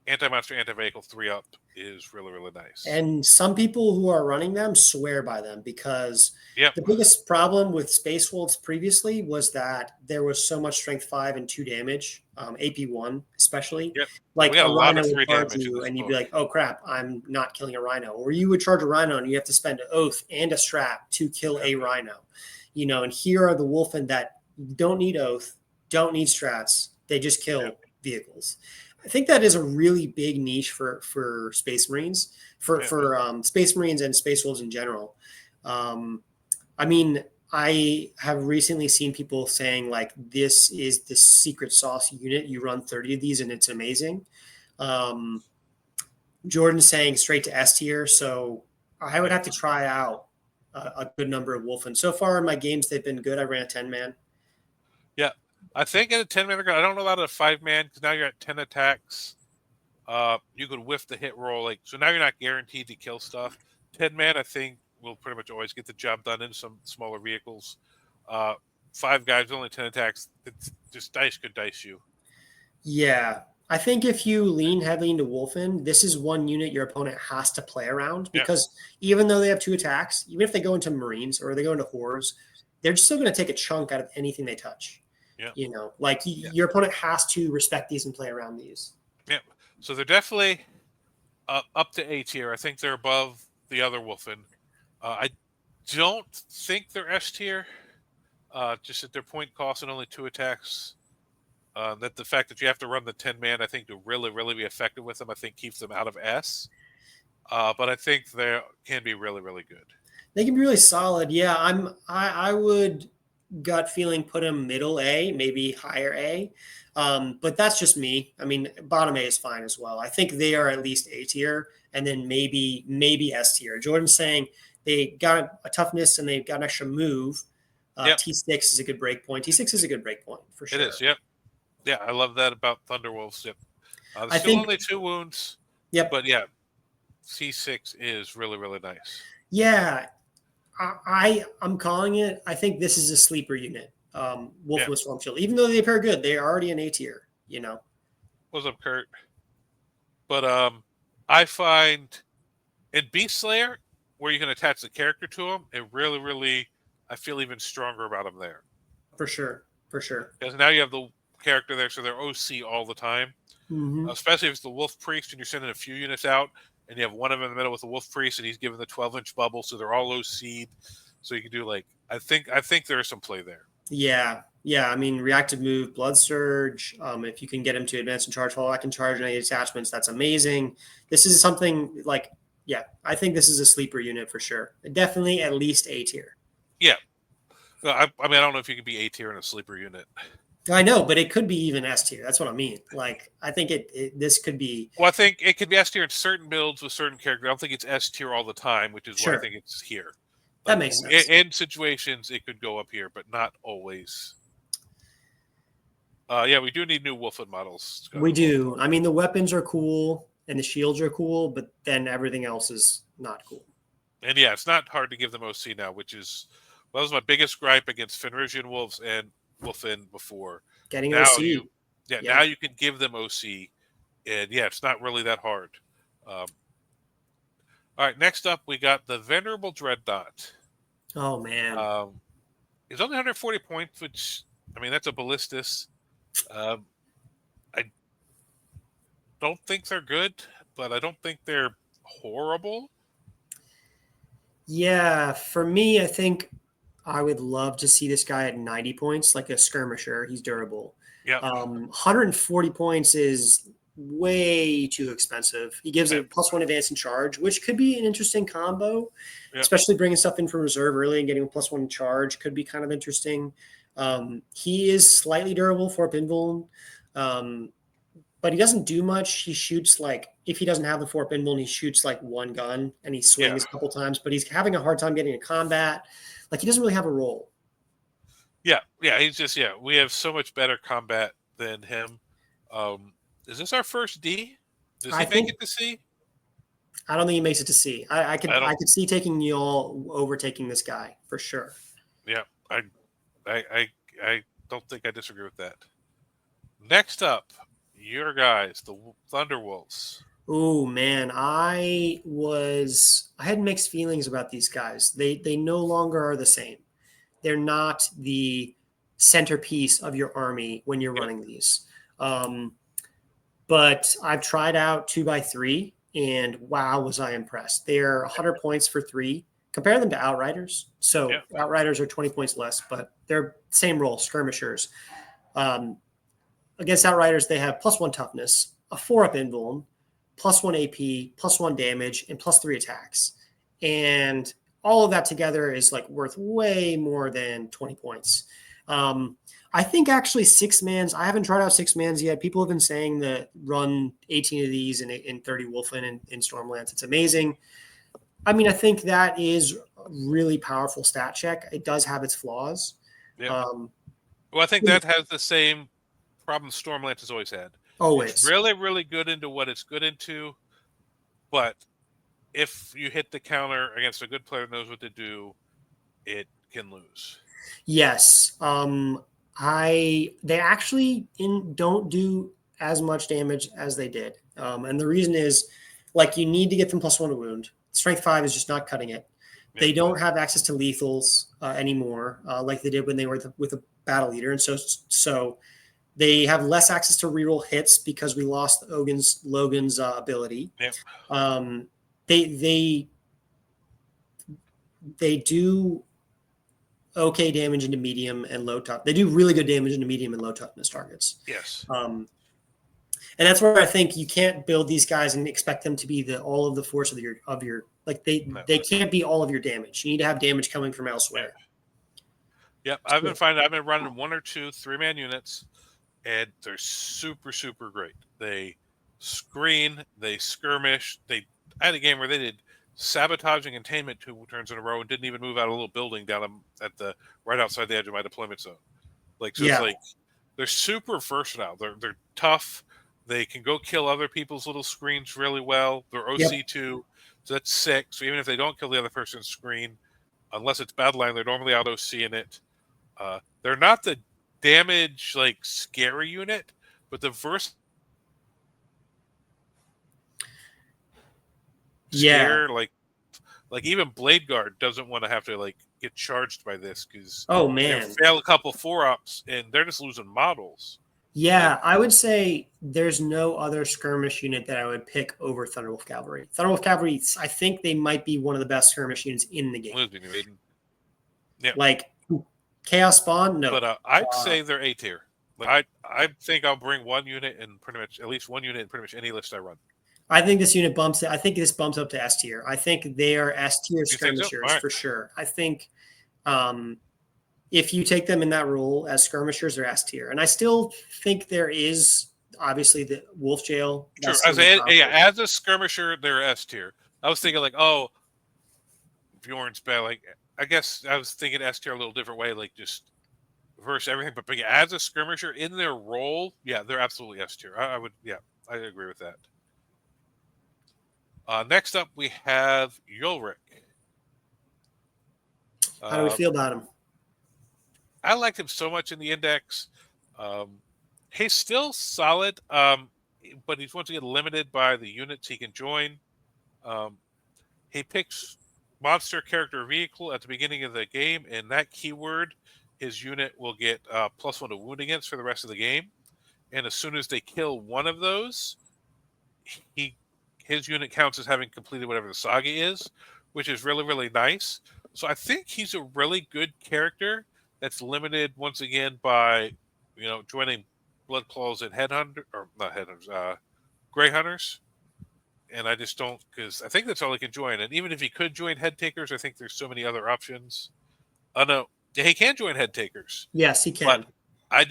Speaker 3: anti-monster, anti-vehicle 3-up is really, really nice.
Speaker 2: And some people who are running them swear by them because
Speaker 3: Yep.
Speaker 2: the biggest problem with Space Wolves previously was that there was so much strength 5 and 2 damage, AP1 especially.
Speaker 3: Yep.
Speaker 2: Like
Speaker 3: We got
Speaker 2: a
Speaker 3: a lot
Speaker 2: rhino
Speaker 3: of 3
Speaker 2: would charge
Speaker 3: damage in
Speaker 2: you
Speaker 3: this
Speaker 2: and you'd
Speaker 3: book.
Speaker 2: be like, oh crap, I'm not killing a rhino. Or you would charge a rhino and you have to spend an oath and a strap to kill a rhino. You know, and here are the Wulfen that don't need oath, don't need strats. They just kill vehicles. I think that is a really big niche for Space Marines, for Space Marines and Space Wolves in general. I mean, I have recently seen people saying like, this is the secret sauce unit. You run 30 of these and it's amazing. Jordan's saying straight to S tier. So I would have to try out a good number of Wulfen. So far in my games, they've been good. I ran a 10-man.
Speaker 3: Yeah. I think in a 10-man, I don't know about a 5-man because now you're at 10 attacks. You could whiff the hit roll. Like, so now you're not guaranteed to kill stuff. 10-man, I think, will pretty much always get the job done in some smaller vehicles. 5 guys, only 10 attacks. It's just dice could dice you.
Speaker 2: Yeah. I think if you lean heavily into Wulfen, this is one unit your opponent has to play around because even though they have 2 attacks, even if they go into Marines or they go into Horrors, they're still going to take a chunk out of anything they touch.
Speaker 3: Yeah.
Speaker 2: You know, like your opponent has to respect these and play around these.
Speaker 3: Yeah. So they're definitely up to A tier. I think they're above the other Wulfen. I don't think they're S tier. Just at their point cost and only 2 attacks. That the fact that you have to run the 10-man, I think, to really, really be effective with them, I think keeps them out of S. But I think they can be really, really good.
Speaker 2: They can be really solid. Yeah, I would gut feeling put them middle A, maybe higher A. But that's just me. I mean, bottom A is fine as well. I think they are at least A tier and then maybe S tier. Jordan's saying they got a toughness and they've got an extra move. T6 is a good break point. T6 is a good break point for sure.
Speaker 3: It is, yep. Yeah, I love that about Thunderwolves. Yep. There's
Speaker 2: still
Speaker 3: only 2 wounds.
Speaker 2: Yep.
Speaker 3: But yeah, T6 is really, really nice.
Speaker 2: Yeah. I'm calling it. I think this is a sleeper unit. Wulfen with Storm Shield. Even though they pair good, they're already an A tier, you know.
Speaker 3: What's up, Kurt? But I find in Beast Slayer, where you can attach the character to them, it really, really, I feel even stronger about them there.
Speaker 2: For sure.
Speaker 3: Because now you have the character there, so they're OC all the time.
Speaker 2: Mm-hmm.
Speaker 3: Especially if it's the Wolf Priest and you're sending a few units out, and you have one of them in the middle with the Wolf Priest, and he's given the 12-inch bubble, so they're all OC'd. So you can do like I think there's some play there.
Speaker 2: Yeah. I mean, reactive move, Blood Surge. If you can get him to advance and charge, I can charge any attachments. That's amazing. This is something like, I think this is a sleeper unit for sure. Definitely at least A tier.
Speaker 3: Yeah. I mean, I don't know if you can be A tier in a sleeper unit.
Speaker 2: I know, but it could be even S tier. That's what I mean. Like, I think this could be.
Speaker 3: Well, I think it could be S tier in certain builds with certain characters. I don't think it's S tier all the time, which is why I think it's here.
Speaker 2: That makes sense.
Speaker 3: In situations, it could go up here, but not always. We do need new Wulfen models.
Speaker 2: We do. I mean, the weapons are cool and the shields are cool, but then everything else is not cool.
Speaker 3: And it's not hard to give them OC now, which is that was my biggest gripe against Fenrisian Wolves and Wulfen before.
Speaker 2: Getting
Speaker 3: now
Speaker 2: OC.
Speaker 3: Now you can give them OC, And yeah, it's not really that hard. All right, next up we got the Venerable Dreadnought.
Speaker 2: Oh man.
Speaker 3: It's only 140 points, which I mean that's a ballistus. I don't think they're good, but I don't think they're horrible.
Speaker 2: Yeah, for me, I think I would love to see this guy at 90 points, like a skirmisher. He's durable.
Speaker 3: Yeah.
Speaker 2: 140 points is way too expensive. He gives a +1 advance in charge, which could be an interesting combo, especially bringing stuff in from reserve early and getting a +1 in charge could be kind of interesting. He is slightly durable for Pinvuln, but he doesn't do much. He shoots like, if he doesn't have the Fort Pinvuln, he shoots like one gun and he swings a couple times, but he's having a hard time getting in combat. Like he doesn't really have a role.
Speaker 3: Yeah, he's just we have so much better combat than him. Is this our first D? Does he make it to C?
Speaker 2: I don't think he makes it to C. I could see taking y'all overtaking this guy for sure.
Speaker 3: Yeah, I don't think I disagree with that. Next up, your guys, the Thunderwolves.
Speaker 2: Oh man, I had mixed feelings about these guys. They no longer are the same. They're not the centerpiece of your army when you're running these. But I've tried out 2x3, and wow, was I impressed. They're 100 points for 3. Compare them to Outriders. So Outriders are 20 points less, but they're same role, skirmishers. Against Outriders, they have +1 toughness, a 4-up invuln, +1 AP, +1 damage, and +3 attacks. And all of that together is like worth way more than 20 points. I think actually 6-mans, I haven't tried out 6-mans yet. People have been saying that run 18 of these in 30 Wulfen and in Stormlands. It's amazing. I mean, I think that is a really powerful stat check. It does have its flaws.
Speaker 3: Yeah. Well, I think that has the same problem Stormlands has always had.
Speaker 2: Always.
Speaker 3: It's really, really good into what it's good into, but if you hit the counter against a good player who knows what to do, it can lose.
Speaker 2: Yes. They actually don't do as much damage as they did. And the reason is, like, you need to get them +1 to wound. Strength 5 is just not cutting it. Yeah. They don't have access to lethals anymore, like they did when they were with a battle leader. And so they have less access to reroll hits because we lost Logan's ability.
Speaker 3: Yeah.
Speaker 2: They do okay damage into medium and low tough. They do really good damage into medium and low toughness targets.
Speaker 3: Yes.
Speaker 2: And that's where I think you can't build these guys and expect them to be all of the force of your like they can't be all of your damage. You need to have damage coming from elsewhere.
Speaker 3: Yep. I've been running 1 or 2 3-man units, and they're super, super great. They screen, they skirmish. I had a game where they did sabotage and containment 2 turns in a row and didn't even move out of a little building down at the right outside the edge of my deployment zone. It's like they're super versatile. They're tough. They can go kill other people's little screens really well. They're OC2, so that's 6. So even if they don't kill the other person's screen, unless it's battle line, they're normally out OC-ing it. They're not the damage scary unit, but the scare like even Blade Guard doesn't want to have to get charged by this because they fail a couple 4-ups and they're just losing models.
Speaker 2: Yeah, I would say there's no other skirmish unit that I would pick over Thunderwolf Cavalry. Thunderwolf Cavalry, I think they might be one of the best skirmish units in the game.
Speaker 3: Yeah.
Speaker 2: Like Chaos Spawn, no.
Speaker 3: But I'd say they're A tier. I think I'll bring one unit in at least one unit in pretty much any list I run.
Speaker 2: I think this unit bumps it. I think this bumps up to S tier. I think they are S tier skirmishers for sure. I think if you take them in that role as skirmishers, they're S tier. And I still think there is obviously the Wolf Jail.
Speaker 3: Sure. As a skirmisher, they're S tier. I was thinking Bjorn's bad. I guess I was thinking S tier a little different way, just versus everything. But as a skirmisher in their role, they're absolutely S tier. I agree with that. Next up, we have Ulrik.
Speaker 2: How do we feel about him?
Speaker 3: I liked him so much in the index. He's still solid. but he's once again limited by the units he can join. He picks monster character vehicle at the beginning of the game, and that keyword, his unit will get +1 to wound against for the rest of the game. And as soon as they kill one of those, his unit counts as having completed whatever the saga is, which is really, really nice. So I think he's a really good character that's limited once again by, joining Blood Claws and Headhunter, or not Headhunters, Grey Hunters. And I just don't, because I think that's all he can join. And even if he could join Head Takers, I think there's so many other options. Oh no, he can join Head Takers.
Speaker 2: Yes, he can.
Speaker 3: But I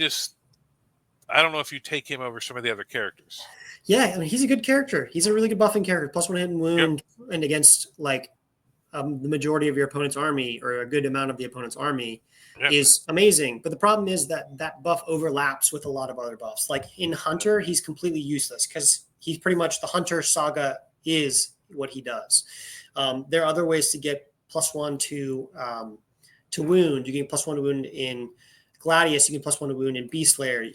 Speaker 3: don't know if you take him over some of the other characters.
Speaker 2: Yeah, I mean, he's a good character. He's a really good buffing character. +1 hit and wound, and against the majority of your opponent's army, or a good amount of the opponent's army, is amazing. But the problem is that buff overlaps with a lot of other buffs. Like in Hunter, he's completely useless because he's pretty much the Hunter saga is what he does. There are other ways to get +1 to wound. You get +1 to wound in Gladius. You get +1 to wound in Beast Slayer.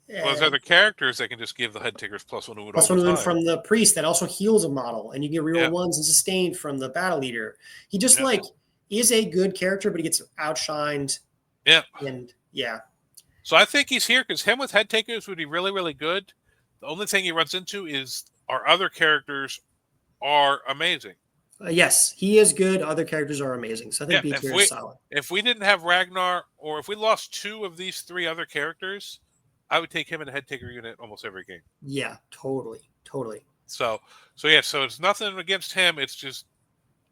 Speaker 3: There's other characters that can just give the Head Takers +1 to wound.
Speaker 2: +1 to wound from the priest that also heals a model, and you get reroll ones and sustained from the battle leader. He just is a good character, but he gets outshined.
Speaker 3: Yeah.
Speaker 2: And
Speaker 3: So I think he's here because him with Head Takers would be really, really good. The only thing he runs into is our other characters are amazing.
Speaker 2: Yes, he is good. Other characters are amazing. So I think B tier is solid.
Speaker 3: If we didn't have Ragnar, or if we lost 2 of these 3 other characters, I would take him in a Head Taker unit almost every game.
Speaker 2: Yeah, totally.
Speaker 3: So it's nothing against him. It's just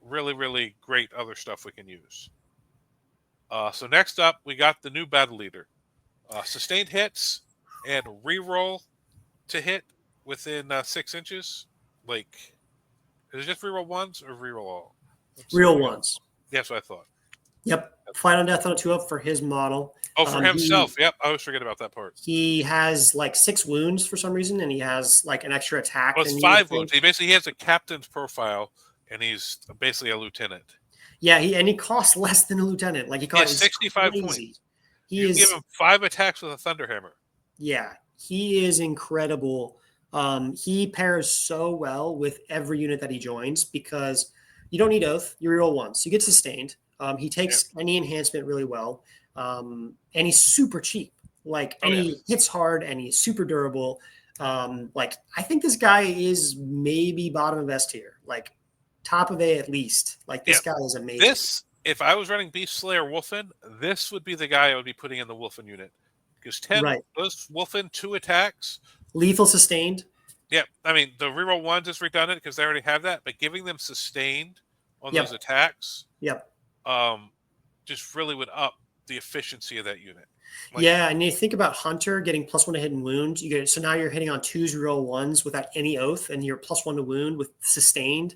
Speaker 3: really, really great other stuff we can use. So next up, we got the new battle leader. Sustained hits and reroll to hit within 6 inches. Is it just reroll ones or reroll all?
Speaker 2: Reroll ones.
Speaker 3: That's what I thought.
Speaker 2: Yep. Fight on death on a 2-up for his model.
Speaker 3: Oh, for himself. Yep. I always forget about that part.
Speaker 2: He has 6 wounds for some reason, and he has an extra attack.
Speaker 3: Well, it's 5 wounds. He has a captain's profile, and he's basically a lieutenant.
Speaker 2: Yeah, he costs less than a lieutenant. He costs
Speaker 3: 65 points. You give him 5 attacks with a Thunderhammer.
Speaker 2: Yeah, he is incredible. He pairs so well with every unit that he joins because you don't need Oath. You reroll once. You get sustained. He takes any enhancement really well. And he's super cheap. He hits hard and he's super durable. I think this guy is maybe bottom of S tier, top of A at least. This guy is amazing.
Speaker 3: If I was running Beast Slayer Wulfen, this would be the guy I would be putting in the Wulfen unit. Because 10 those Wulfen 2 attacks.
Speaker 2: Lethal sustained.
Speaker 3: Yeah, I mean, the reroll ones is redundant because they already have that, but giving them sustained on those attacks just really would up the efficiency of that unit.
Speaker 2: And you think about Hunter getting +1 to hit and wound. So now you're hitting on 2s, reroll ones without any Oath, and you're +1 to wound with sustained.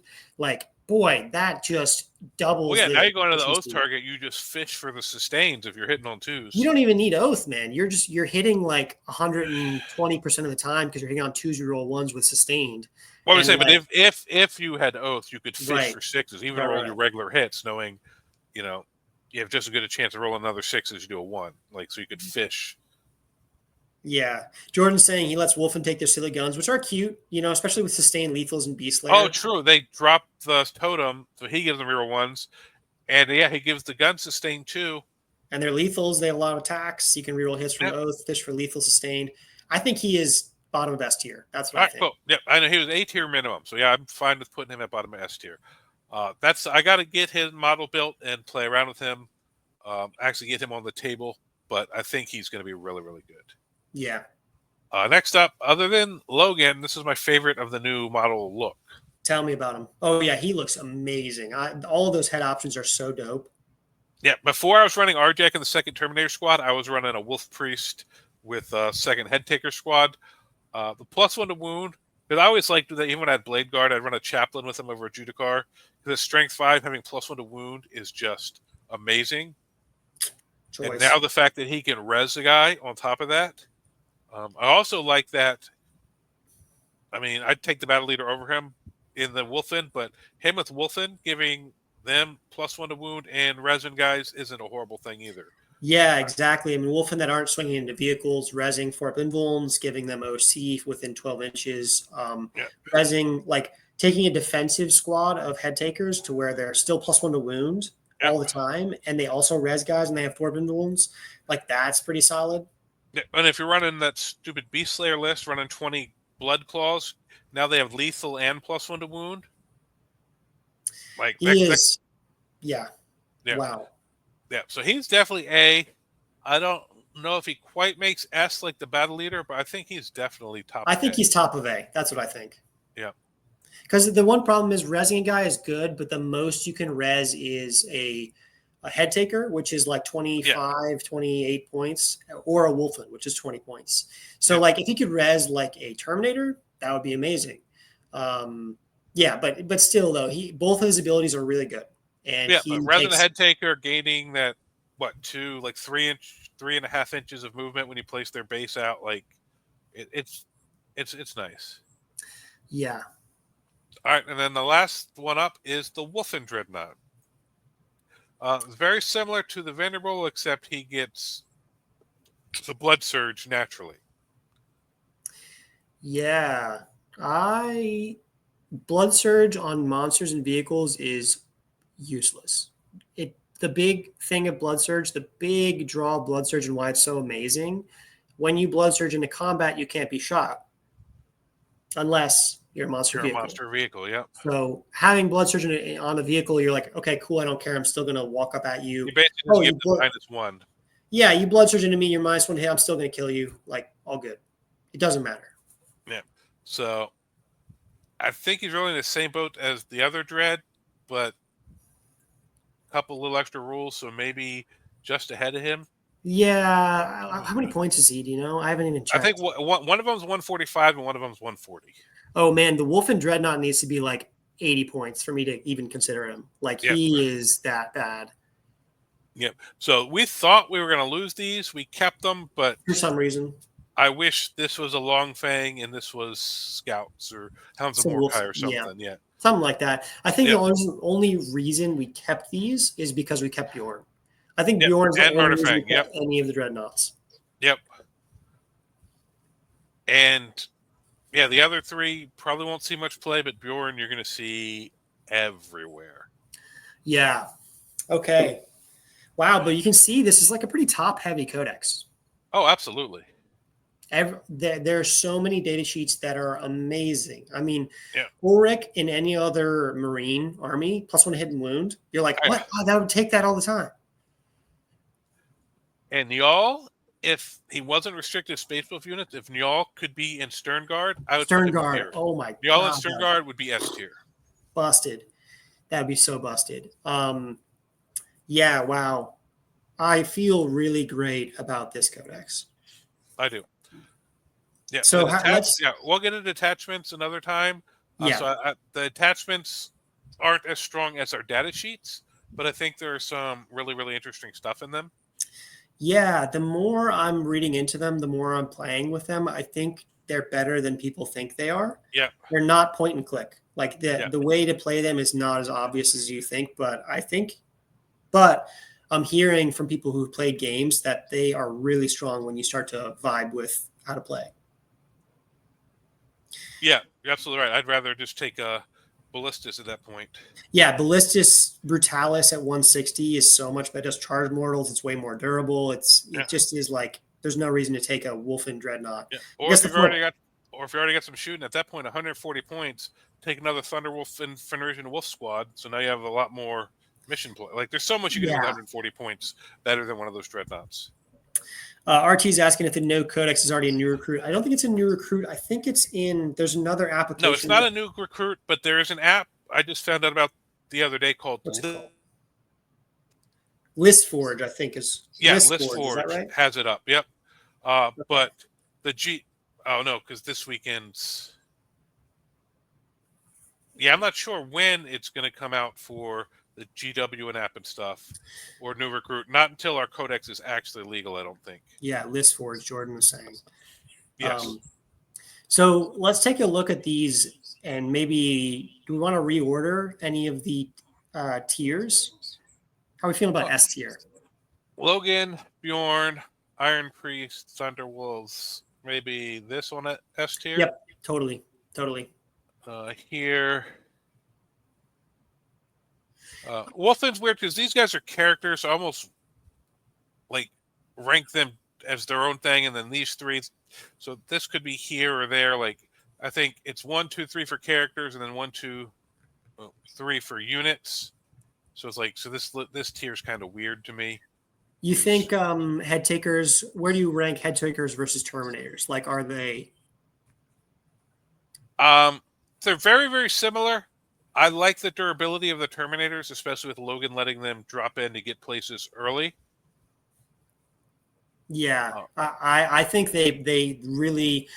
Speaker 2: Boy, that just doubles.
Speaker 3: Well, now you're going to the Oath target. You just fish for the sustains if you're hitting on 2s.
Speaker 2: You don't even need Oath, man. You're hitting 120% of the time because you're hitting on 2s, reroll ones with sustained.
Speaker 3: Well, I would say, but if you had Oath, you could fish for 6s, even roll your regular hits, knowing, you have just as good a chance of rolling another 6 as you do a 1. So you could fish.
Speaker 2: Yeah. Jordan's saying he lets Wulfen take their silly guns, which are cute, especially with sustained lethals and Beast Slayer.
Speaker 3: Oh, true. They drop the totem, so he gives them reroll ones. And he gives the gun sustained too.
Speaker 2: And they're lethals. They have a lot of attacks. You can reroll hits from Oath, fish for lethal sustained. I think he is bottom of S tier. That's what I think. Cool.
Speaker 3: Yep. I know he was A tier minimum. So I'm fine with putting him at bottom of S tier. I got to get his model built and play around with him. Actually get him on the table, but I think he's going to be really, really good.
Speaker 2: Yeah.
Speaker 3: Next up, other than Logan, this is my favorite of the new model look.
Speaker 2: Tell me about him. Oh, yeah, he looks amazing. All of those head options are so dope.
Speaker 3: Yeah, before I was running Arjac in the second Terminator squad, I was running a Wolf Priest with a second Head Taker squad. The +1 to wound, because I always liked that even when I had Blade Guard, I'd run a Chaplain with him over a Judicar. The Strength 5 having +1 to wound is just amazing. Choice. And now the fact that he can res the guy on top of that. I also like that. I mean, I'd take the battle leader over him in the Wulfen, but him with Wulfen giving them +1 to wound and resin guys isn't a horrible thing either.
Speaker 2: Yeah, exactly. I mean, Wulfen that aren't swinging into vehicles, rezzing for up invulns, giving them OC within 12 inches,
Speaker 3: Yeah.
Speaker 2: rezzing, like taking a defensive squad of head takers to where they're still +1 to wound
Speaker 3: Yeah.
Speaker 2: all the time, and they also res guys and they have 4 invulns. Like, that's pretty solid.
Speaker 3: Yeah, and if you're running that stupid Beast Slayer list, running 20 Blood Claws, now they have lethal and +1 to wound. Like
Speaker 2: He is, yeah.
Speaker 3: yeah.
Speaker 2: Wow.
Speaker 3: Yeah, so he's definitely A. I don't know if he quite makes S like the battle leader, but I think he's definitely top.
Speaker 2: I think
Speaker 3: A.
Speaker 2: he's top of A. That's what I think.
Speaker 3: Yeah.
Speaker 2: Because the one problem is rezzing a guy is good, but the most you can res is a head taker, which is like 25, 28 points, or a Wulfen, which is 20 points. So, like, if you could res like a Terminator, that would be amazing. Yeah, but still, though, both of his abilities are really good. And
Speaker 3: but rather than the head taker gaining that, 3.5 inches of movement when you place their base out, like it's nice.
Speaker 2: Yeah.
Speaker 3: All right, and then the last one up is the Wulfen Dreadnought. Very similar to the Venerable, except he gets the Blood Surge naturally.
Speaker 2: Yeah. Blood Surge on monsters and vehicles is useless. The big thing of Blood Surge, the big draw of Blood Surge and why it's so amazing, when you Blood Surge into combat, you can't be shot unless you're a monster vehicle.
Speaker 3: A monster vehicle, yeah.
Speaker 2: So having Blood Surge on a vehicle, you're like, okay, cool, I don't care. I'm still going to walk up at you.
Speaker 3: You basically give them -1.
Speaker 2: Yeah, you Blood Surge into me, you're -1 hit, I'm still going to kill you. Like, all good. It doesn't matter.
Speaker 3: Yeah. So I think he's really in the same boat as the other Dread, but a couple little extra rules, so maybe just ahead of him.
Speaker 2: Yeah. How many points is he? Do you know? I haven't even checked.
Speaker 3: I think one of them's 145 and one of them's 140.
Speaker 2: Oh, man, the Wulfen Dreadnought needs to be like 80 points for me to even consider him. Like, he is that bad.
Speaker 3: Yep. So we thought we were going to lose these. We kept them, but
Speaker 2: for some reason,
Speaker 3: I wish this was a Long Fang and this was Scouts or Hounds of Mordecai or something. Yeah.
Speaker 2: Something like that. I think the only reason we kept these is because we kept Bjorn. I think Bjorn's the only reason we kept any of the Dreadnoughts.
Speaker 3: Yep. And yeah, the other three probably won't see much play, but Bjorn you're going to see everywhere.
Speaker 2: Yeah. Okay. Wow, but you can see this is like a pretty top-heavy codex.
Speaker 3: Oh, absolutely.
Speaker 2: There are so many data sheets that are amazing. I mean, Ulrik in any other Marine army, +1 hit and wound, you're like, what? Oh, that would take that all the time.
Speaker 3: And Njal, if he wasn't restricted Space Wolf units, if Njal could be in Stern Guard, I would
Speaker 2: Stern Guard. Oh my god.
Speaker 3: Njal in Stern Guard would be S tier.
Speaker 2: Busted. That'd be so busted. Yeah, wow. I feel really great about this codex.
Speaker 3: I do. Yeah.
Speaker 2: So
Speaker 3: we'll get into attachments another time. So the attachments aren't as strong as our data sheets, but I think there's some really, really interesting stuff in them. Yeah,
Speaker 2: the more I'm reading into them, the more I'm playing with them. I think they're better than people think they are.
Speaker 3: Yeah.
Speaker 2: They're not point and click. Like the way to play them is not as obvious as you think, but I'm hearing from people who've played games that they are really strong when you start to vibe with how to play.
Speaker 3: Yeah, you're absolutely right. I'd rather just take a Ballistus at that point.
Speaker 2: Yeah, Ballistus Brutalis at 160 is so much better. It does charge mortals. It's way more durable. It just is like there's no reason to take a Wulfen Dreadnought.
Speaker 3: Yeah. Or if you've already got some shooting at that point, 140 points, take another Thunderwolf and Fenrisian Wolf Squad. So now you have a lot more mission play. Like there's so much you can do with 140 points better than one of those Dreadnoughts.
Speaker 2: RT's asking if the No Codex is already a new recruit. I don't think it's a new recruit. I think there's another application.
Speaker 3: No, it's not a new recruit, but there is an app I just found out about the other day called
Speaker 2: ListForge, I think is.
Speaker 3: Yeah,
Speaker 2: ListForge, is that right?
Speaker 3: Has it up. Yep. But because this weekend's. Yeah, I'm not sure when it's going to come out for the GW and app and stuff, or new recruit. Not until our codex is actually legal, I don't think.
Speaker 2: Yeah, ListForge, Jordan was saying.
Speaker 3: Yes.
Speaker 2: So let's take a look at these, and maybe do we want to reorder any of the tiers? How are we feeling about S tier?
Speaker 3: Logan, Bjorn, Iron Priest, Thunderwolves. Maybe this one at S tier.
Speaker 2: Yep, totally.
Speaker 3: Here. Wulfen's weird because these guys are characters, so I almost like rank them as their own thing, and then these three. So this could be here or there. Like I think it's 1, 2, 3 for characters, and then 1, 2, 3 for units. So it's like this tier is kind of weird to me.
Speaker 2: You think head takers? Where do you rank head takers versus Terminators? Like, are they?
Speaker 3: They're very, very similar. I like the durability of the Terminators, especially with Logan letting them drop in to get places early.
Speaker 2: Yeah, I think they really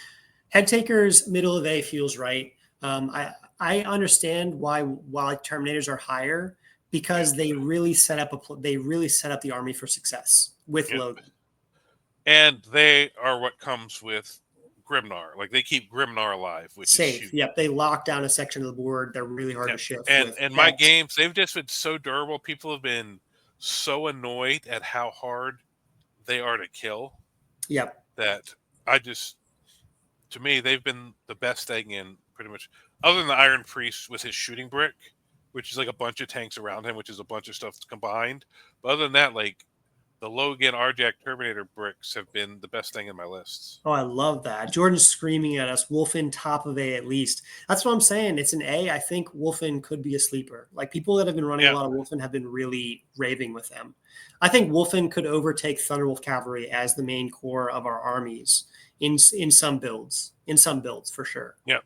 Speaker 2: head takers middle of A feels right. I understand why Terminators are higher because they really set up the army for success with Logan.
Speaker 3: And they are what comes with Grimnar. Like they keep Grimnar alive, which
Speaker 2: safe.
Speaker 3: is huge.
Speaker 2: Yep, they lock down a section of the board. They're really hard to shift.
Speaker 3: And my games, they've just been so durable. People have been so annoyed at how hard they are to kill.
Speaker 2: Yep.
Speaker 3: That to me, they've been the best thing in pretty much, other than the Iron Priest with his shooting brick, which is like a bunch of tanks around him, which is a bunch of stuff combined. But other than that, like the Logan Arjac Terminator bricks have been the best thing in my lists.
Speaker 2: Oh, I love that. Jordan's screaming at us. Wulfen top of A at least. That's what I'm saying. It's an A. I think Wulfen could be a sleeper. Like people that have been running a lot of Wulfen have been really raving with them. I think Wulfen could overtake Thunderwolf Cavalry as the main core of our armies in some builds. In some builds for sure.
Speaker 3: Yeah.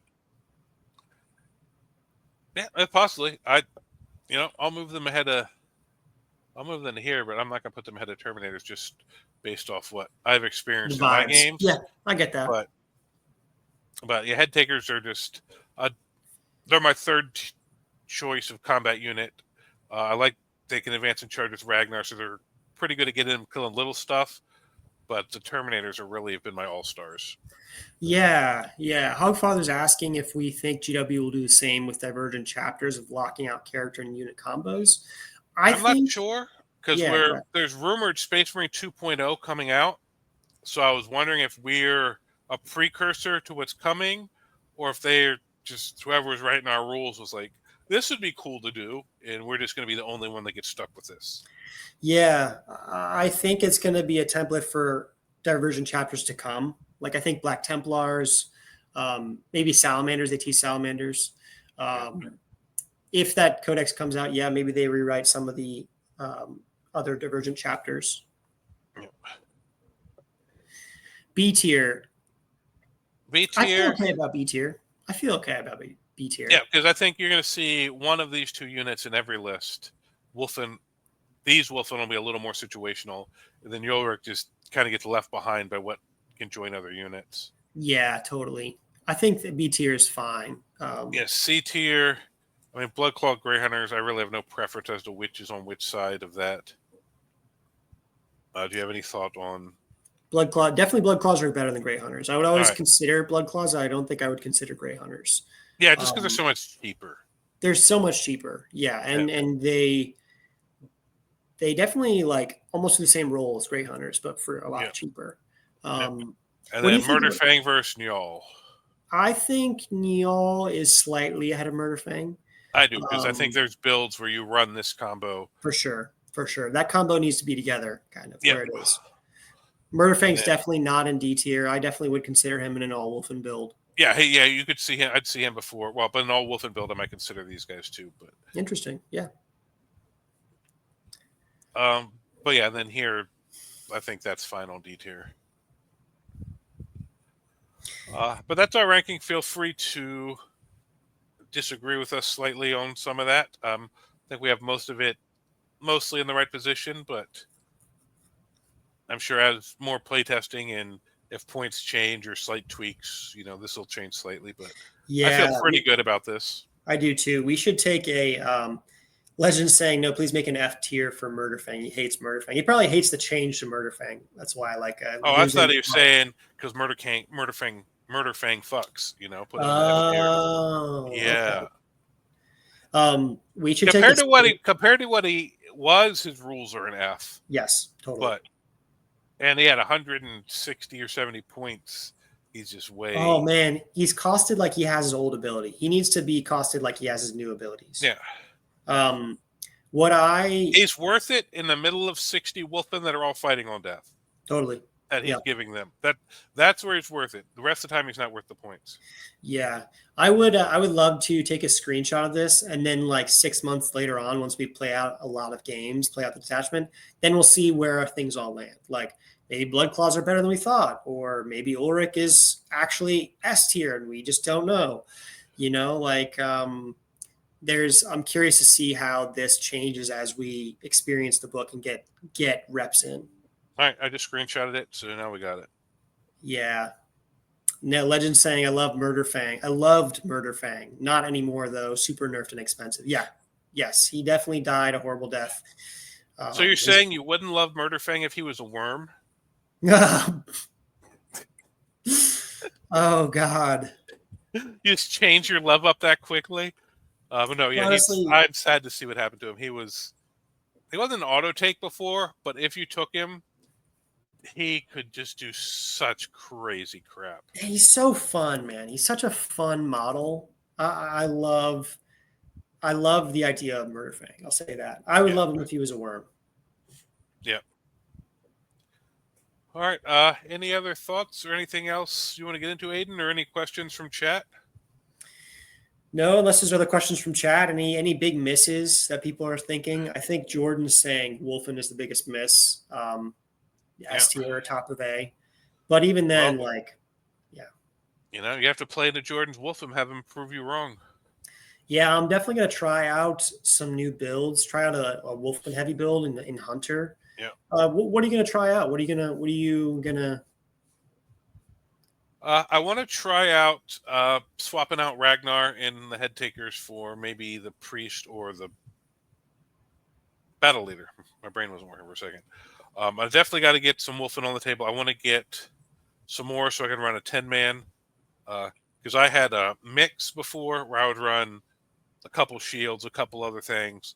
Speaker 3: Yeah, possibly. I'll move them ahead of. I'll move them to here, but I'm not going to put them ahead of Terminators just based off what I've experienced in my games.
Speaker 2: Yeah, I get that.
Speaker 3: But yeah, head takers are just they're my third choice of combat unit. I like they can advance and charge with Ragnar, so they're pretty good at getting them killing little stuff. But the Terminators have been my all-stars.
Speaker 2: Yeah. Hogfather's asking if we think GW will do the same with divergent chapters of locking out character and unit combos.
Speaker 3: I'm not sure because there's rumored Space Marine 2.0 coming out. So I was wondering if we're a precursor to what's coming, or if they're just whoever was writing our rules was like, this would be cool to do, and we're just going to be the only one that gets stuck with this.
Speaker 2: Yeah, I think it's going to be a template for divergent chapters to come. Like I think Black Templars, maybe Salamanders, they teach Salamanders. If that codex comes out, maybe they rewrite some of the other divergent chapters.
Speaker 3: Yep.
Speaker 2: B tier.
Speaker 3: I
Speaker 2: feel okay about B tier. B tier.
Speaker 3: Yeah, because I think you're going to see one of these two units in every list. These Wulfen will be a little more situational, and then Ulrik just kind of gets left behind by what can join other units.
Speaker 2: Yeah, totally. I think that B tier is fine.
Speaker 3: C tier. I mean, Bloodclaw Grey Hunters, I really have no preference as to which is on which side of that. Do you have any thought on
Speaker 2: Bloodclaw? Definitely Bloodclaws are better than Grey Hunters. I would always consider Bloodclaws. I don't think I would consider Grey Hunters.
Speaker 3: Yeah, just because they're so much cheaper.
Speaker 2: They're so much cheaper. Yeah, and they definitely like almost the same role as Grey Hunters, but for a lot cheaper.
Speaker 3: And then Murderfang versus Njal.
Speaker 2: I think Njal is slightly ahead of Murderfang.
Speaker 3: I do, because I think there's builds where you run this combo.
Speaker 2: For sure. That combo needs to be together, kind of, where it is. Murderfang's definitely not in D tier. I definitely would consider him in an all-Wulfen build.
Speaker 3: Yeah, you could see him. I'd see him before. Well, but in an all-Wulfen build, I might consider these guys too. But
Speaker 2: interesting, yeah.
Speaker 3: But yeah, then here, I think that's final D tier. But that's our ranking. Feel free to disagree with us slightly on some of that. I think we have most of it mostly in the right position, but I'm sure as more playtesting and if points change or slight tweaks, this will change slightly. But I feel pretty good about this. I
Speaker 2: do too. We should take a legend saying, no, please make an F tier for Murderfang. He hates Murderfang. He probably hates the change to Murderfang. That's why I like
Speaker 3: I thought he was saying because Murderfang fucks, put him in F tier. Yeah.
Speaker 2: Okay. We should
Speaker 3: compared to what his rules are an F,
Speaker 2: Yes, totally.
Speaker 3: and he had 160 or 70 points. He's just way.
Speaker 2: Oh man, he's costed like he has his old ability. He needs to be costed like he has his new abilities.
Speaker 3: Yeah.
Speaker 2: He's
Speaker 3: worth it in the middle of 60 Wulfen that are all fighting on death.
Speaker 2: Totally.
Speaker 3: That he's giving them. That's where he's worth it. The rest of the time he's not worth the points.
Speaker 2: Yeah. I would love to take a screenshot of this, and then like 6 months later on, once we play out a lot of games, play out the detachment, then we'll see where things all land. Like maybe Blood Claws are better than we thought, or maybe Ulrik is actually S tier and we just don't know. I'm curious to see how this changes as we experience the book and get reps in.
Speaker 3: All right, I just screenshotted it, so now we got it.
Speaker 2: Yeah. Now, Legend saying, I love Murderfang. I loved Murderfang. Not anymore, though. Super nerfed and expensive. Yeah. Yes, he definitely died a horrible death.
Speaker 3: So you're saying you wouldn't love Murderfang if he was a worm?
Speaker 2: Oh, God.
Speaker 3: You just change your love up that quickly? But no, yeah, honestly, I'm sad to see what happened to him. He wasn't an auto take before, but if you took him, he could just do such crazy crap.
Speaker 2: He's so fun, man. He's such a fun model. I love the idea of Murderfang. I'll say that. I would love him if he was a worm.
Speaker 3: Yeah. All right. Any other thoughts or anything else you want to get into, Aiden, or any questions from chat?
Speaker 2: No, unless there's other questions from chat. Any big misses that people are thinking? I think Jordan's saying Wulfen is the biggest miss. S tier, top of A. But even then,
Speaker 3: you have to play into Jordan's Wulfen, have him prove you wrong.
Speaker 2: Yeah, I'm definitely going to try out some new builds. Try out a Wulfen heavy build in Hunter.
Speaker 3: Yeah.
Speaker 2: What are you going to try out? What are you gonna?
Speaker 3: I want to try out swapping out Ragnar in the head takers for maybe the priest or the battle leader. My brain wasn't working for a second. I definitely got to get some Wulfen on the table. I want to get some more so I can run a 10-man. Because I had a mix before where I would run a couple shields, a couple other things.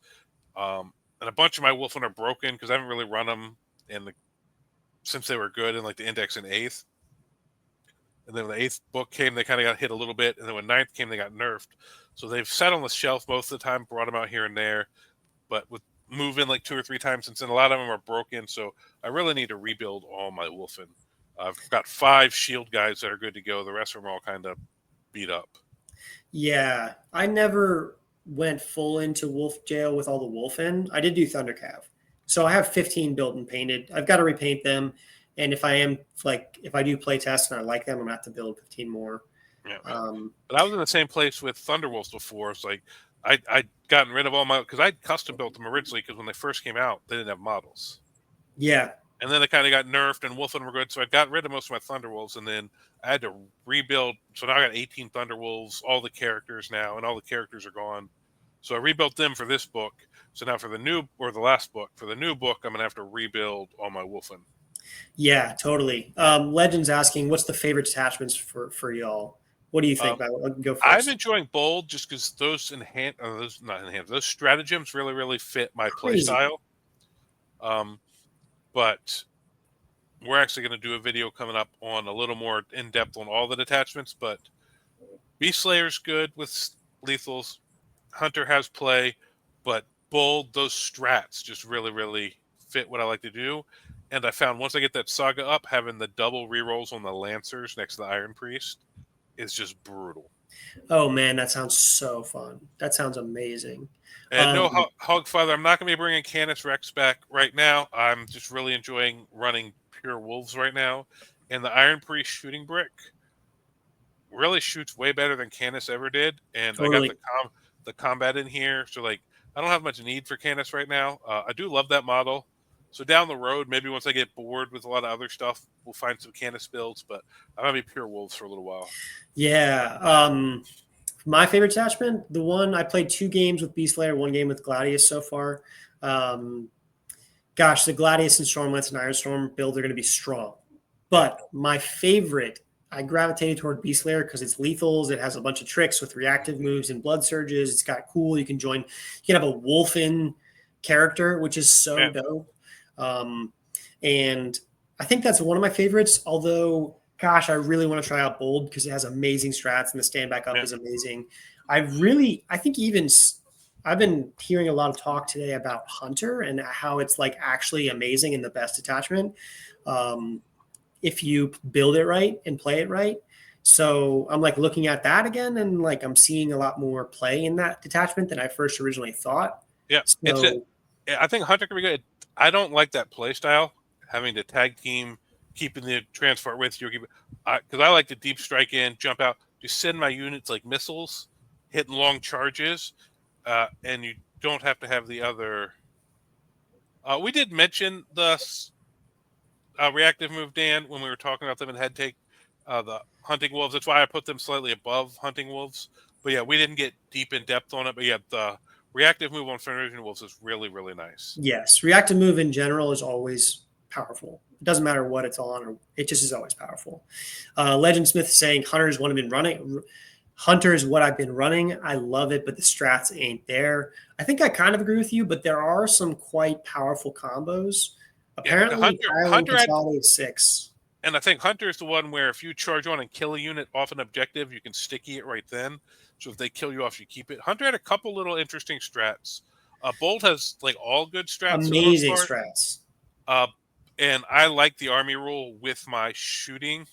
Speaker 3: And a bunch of my Wulfen are broken because I haven't really run them since they were good in like the Index and 8th. And then when the 8th book came, they kind of got hit a little bit. And then when 9th came, they got nerfed. So they've sat on the shelf most of the time, brought them out here and there. But with moving like 2 or 3 times since then, a lot of them are broken. So I really need to rebuild all my Wulfen. I've got 5 shield guys that are good to go. The rest of them are all kind of beat up.
Speaker 2: Yeah, I never went full into Wolf Jail with all the Wulfen. I did do Thundercav. So I have 15 built and painted. I've got to repaint them. And if I do play tests and I like them, I'm going to have to build 15 more.
Speaker 3: Yeah. But I was in the same place with Thunderwolves before. It's like I'd gotten rid of all my – because I'd custom built them originally because when they first came out, they didn't have models.
Speaker 2: Yeah.
Speaker 3: And then they kind of got nerfed and Wulfen were good. So I got rid of most of my Thunderwolves and then I had to rebuild. So now I got 18 Thunderwolves, all the characters now, and all the characters are gone. So I rebuilt them for this book. So now for the new – or the last book. For the new book, I'm going to have to rebuild all my Wulfen.
Speaker 2: Yeah, totally. Legend's asking, what's the favorite detachments for y'all? What do you think? Go first.
Speaker 3: I'm enjoying Bold just because those those stratagems really, really fit my play style. But we're actually going to do a video coming up on a little more in-depth on all the detachments. But Beast Slayer's good with lethals. Hunter has play. But Bold, those strats just really, really fit what I like to do. And I found once I get that saga up, having the double rerolls on the Lancers next to the Iron Priest is just brutal.
Speaker 2: Oh, man, that sounds so fun. That sounds amazing.
Speaker 3: And no, Hogfather, I'm not going to be bringing Canis Rex back right now. I'm just really enjoying running pure Wolves right now. And the Iron Priest shooting brick really shoots way better than Canis ever did. And totally. I got the combat in here. So, I don't have much need for Canis right now. I do love that model. So down the road, maybe once I get bored with a lot of other stuff, we'll find some Canis builds, but I'm going to be pure Wolves for a little while.
Speaker 2: Yeah. My favorite detachment, the one I played 2 games with Beast Slayer, 1 game with Gladius so far. The Gladius and Stormlance and Ironstorm build are going to be strong. But my favorite, I gravitated toward Beast Slayer because it's lethals. It has a bunch of tricks with reactive moves and blood surges. It's got cool. You can have a Wulfen character, which is so dope. And I think that's one of my favorites. Although, gosh, I really want to try out Bold because it has amazing strats and the stand back up is amazing. I've been hearing a lot of talk today about Hunter and how it's like actually amazing and the best detachment if you build it right and play it right. So I'm like looking at that again, and like I'm seeing a lot more play in that detachment than I first originally thought.
Speaker 3: Yeah,
Speaker 2: so,
Speaker 3: I think Hunter can be good. I don't like that play style, having to tag team, keeping the transport with you. Because I like to deep strike in, jump out, just send my units like missiles, hitting long charges, and you don't have to have the other. We did mention the reactive move, Dan, when we were talking about them in head take. The hunting wolves. That's why I put them slightly above hunting wolves. But yeah, we didn't get deep in depth on it. But yeah, the reactive move on Fenrisian wolves is really, really nice.
Speaker 2: Yes, reactive move in general is always powerful. It doesn't matter what it's on, or it just is always powerful. Legend Smith saying Hunter is what I've been running. Hunter is what I've been running. I love it, but the strats ain't there. I think I kind of agree with you, but there are some quite powerful combos. Apparently, Hunter Consolidated 6.
Speaker 3: And I think Hunter is the one where if you charge on and kill a unit off an objective, you can sticky it right then. So if they kill you off, you keep it. Hunter had a couple little interesting strats. Bolt has like all good strats.
Speaker 2: Amazing strats.
Speaker 3: And I like the army rule with my shooting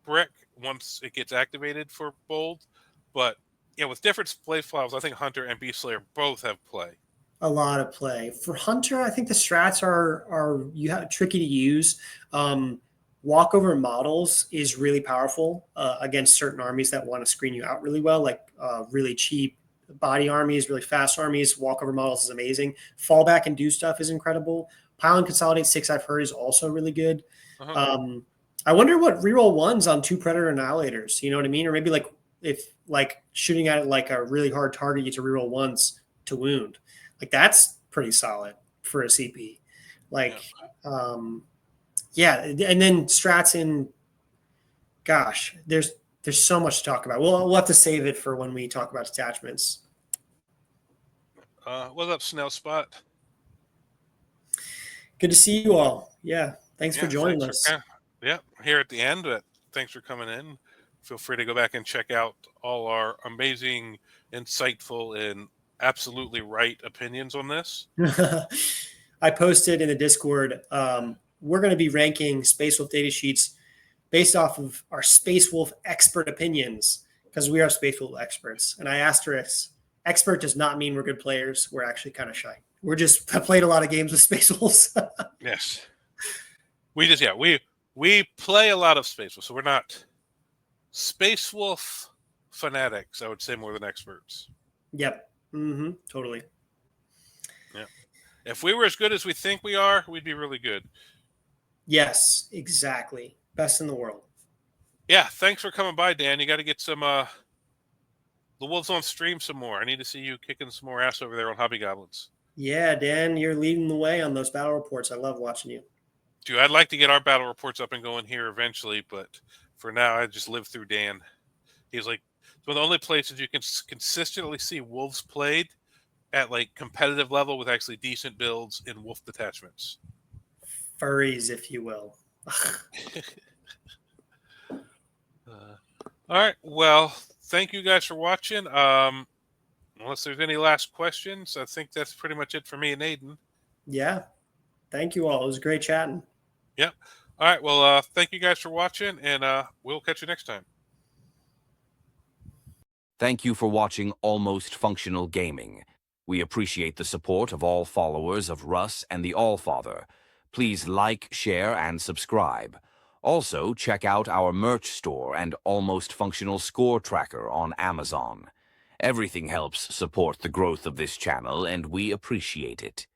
Speaker 3: brick once it gets activated for Bold. But yeah, with different play styles, I think Hunter and Beast Slayer both have play.
Speaker 2: A lot of play. For Hunter, I think the strats are tricky to use. Walkover models is really powerful against certain armies that want to screen you out really well, like really cheap body armies, really fast armies. Walkover models is amazing. Fallback and do stuff is incredible. Pile and Consolidate 6, I've heard, is also really good. I wonder what reroll ones on 2 Predator Annihilators. You know what I mean? Or maybe like if like shooting at it like a really hard target, you get to reroll ones to wound. Like that's pretty solid for a CP. Like, yeah, and then strats in. Gosh, there's so much to talk about. We'll have to save it for when we talk about detachments.
Speaker 3: What's up, Snell Spot?
Speaker 2: Good to see you all. Yeah, thanks for joining us.
Speaker 3: Here at the end, but thanks for coming in. Feel free to go back and check out all our amazing, insightful, and absolutely right opinions on this.
Speaker 2: I posted in the Discord. We're going to be ranking Space Wolf data sheets based off of our Space Wolf expert opinions because we are Space Wolf experts. And I asterisk, expert does not mean we're good players. We're actually kind of shy. We're just played a lot of games with Space Wolves.
Speaker 3: Yes. We play a lot of Space Wolf, so we're not Space Wolf fanatics, I would say, more than experts.
Speaker 2: Yep. Mm-hmm. Totally.
Speaker 3: Yeah. If we were as good as we think we are, we'd be really good.
Speaker 2: Yes, exactly. Best in the world.
Speaker 3: Yeah, thanks for coming by, Dan. You got to get some the Wolves on stream some more. I need to see you kicking some more ass over there on Hobby Goblins.
Speaker 2: Yeah, Dan, you're leading the way on those battle reports. I love watching you.
Speaker 3: Dude, I'd like to get our battle reports up and going here eventually, but for now, I just live through Dan. He's like one of the only places you can consistently see Wolves played at like competitive level with actually decent builds in Wolf detachments.
Speaker 2: Furries, if you will.
Speaker 3: All right. Well, thank you guys for watching. Unless there's any last questions, I think that's pretty much it for me and Aiden.
Speaker 2: Yeah. Thank you all. It was great chatting.
Speaker 3: Yep. All right. Well, thank you guys for watching, and we'll catch you next time.
Speaker 1: Thank you for watching Almost Functional Gaming. We appreciate the support of all followers of Russ and the Allfather. Please like, share, and subscribe. Also, check out our merch store and Almost Functional score tracker on Amazon. Everything helps support the growth of this channel, and we appreciate it.